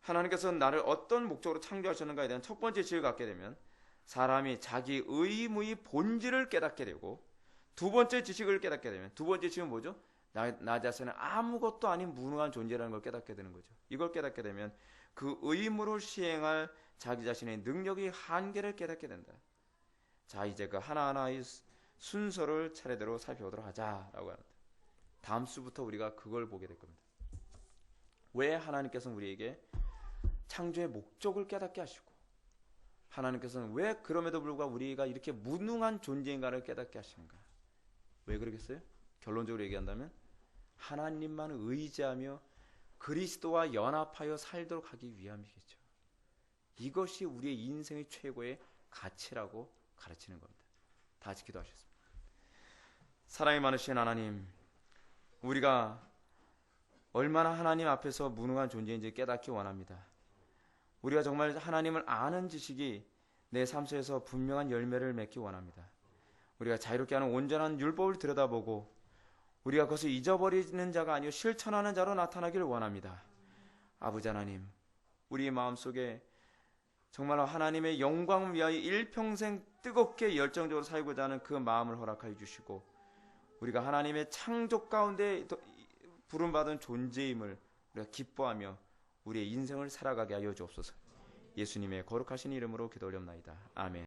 하나님께서 나를 어떤 목적으로 창조하셨는가에 대한 첫 번째 지식을 갖게 되면 사람이 자기 의무의 본질을 깨닫게 되고 두 번째 지식을 깨닫게 되면 두 번째 지식은 뭐죠? 나 자신은 아무것도 아닌 무능한 존재라는 걸 깨닫게 되는 거죠. 이걸 깨닫게 되면 그 의무를 시행할 자기 자신의 능력의 한계를 깨닫게 된다. 자, 이제 그 하나하나의 순서를 차례대로 살펴보도록 하자라고 합니다. 다음 수부터 우리가 그걸 보게 될 겁니다. 왜 하나님께서는 우리에게 창조의 목적을 깨닫게 하시고 하나님께서는 왜 그럼에도 불구하고 우리가 이렇게 무능한 존재인가를 깨닫게 하시는가? 왜 그러겠어요? 결론적으로 얘기한다면 하나님만 의지하며 그리스도와 연합하여 살도록 하기 위함이겠죠. 이것이 우리의 인생의 최고의 가치라고 가르치는 겁니다. 다 같이 기도하셨습니다. 사랑이 많으신 하나님, 우리가 얼마나 하나님 앞에서 무능한 존재인지 깨닫기 원합니다. 우리가 정말 하나님을 아는 지식이 내 삶 속에서 분명한 열매를 맺기 원합니다. 우리가 자유롭게 하는 온전한 율법을 들여다보고 우리가 그것을 잊어버리는 자가 아니요 실천하는 자로 나타나기를 원합니다. 아버지 하나님, 우리 마음속에 정말 하나님의 영광을 위하여 일평생 뜨겁게 열정적으로 살고자 하는 그 마음을 허락하여 주시고 우리가 하나님의 창조 가운데 부름받은 존재임을 우리가 기뻐하며 우리의 인생을 살아가게 하여 주옵소서. 예수님의 거룩하신 이름으로 기도 올렸나이다. 아멘.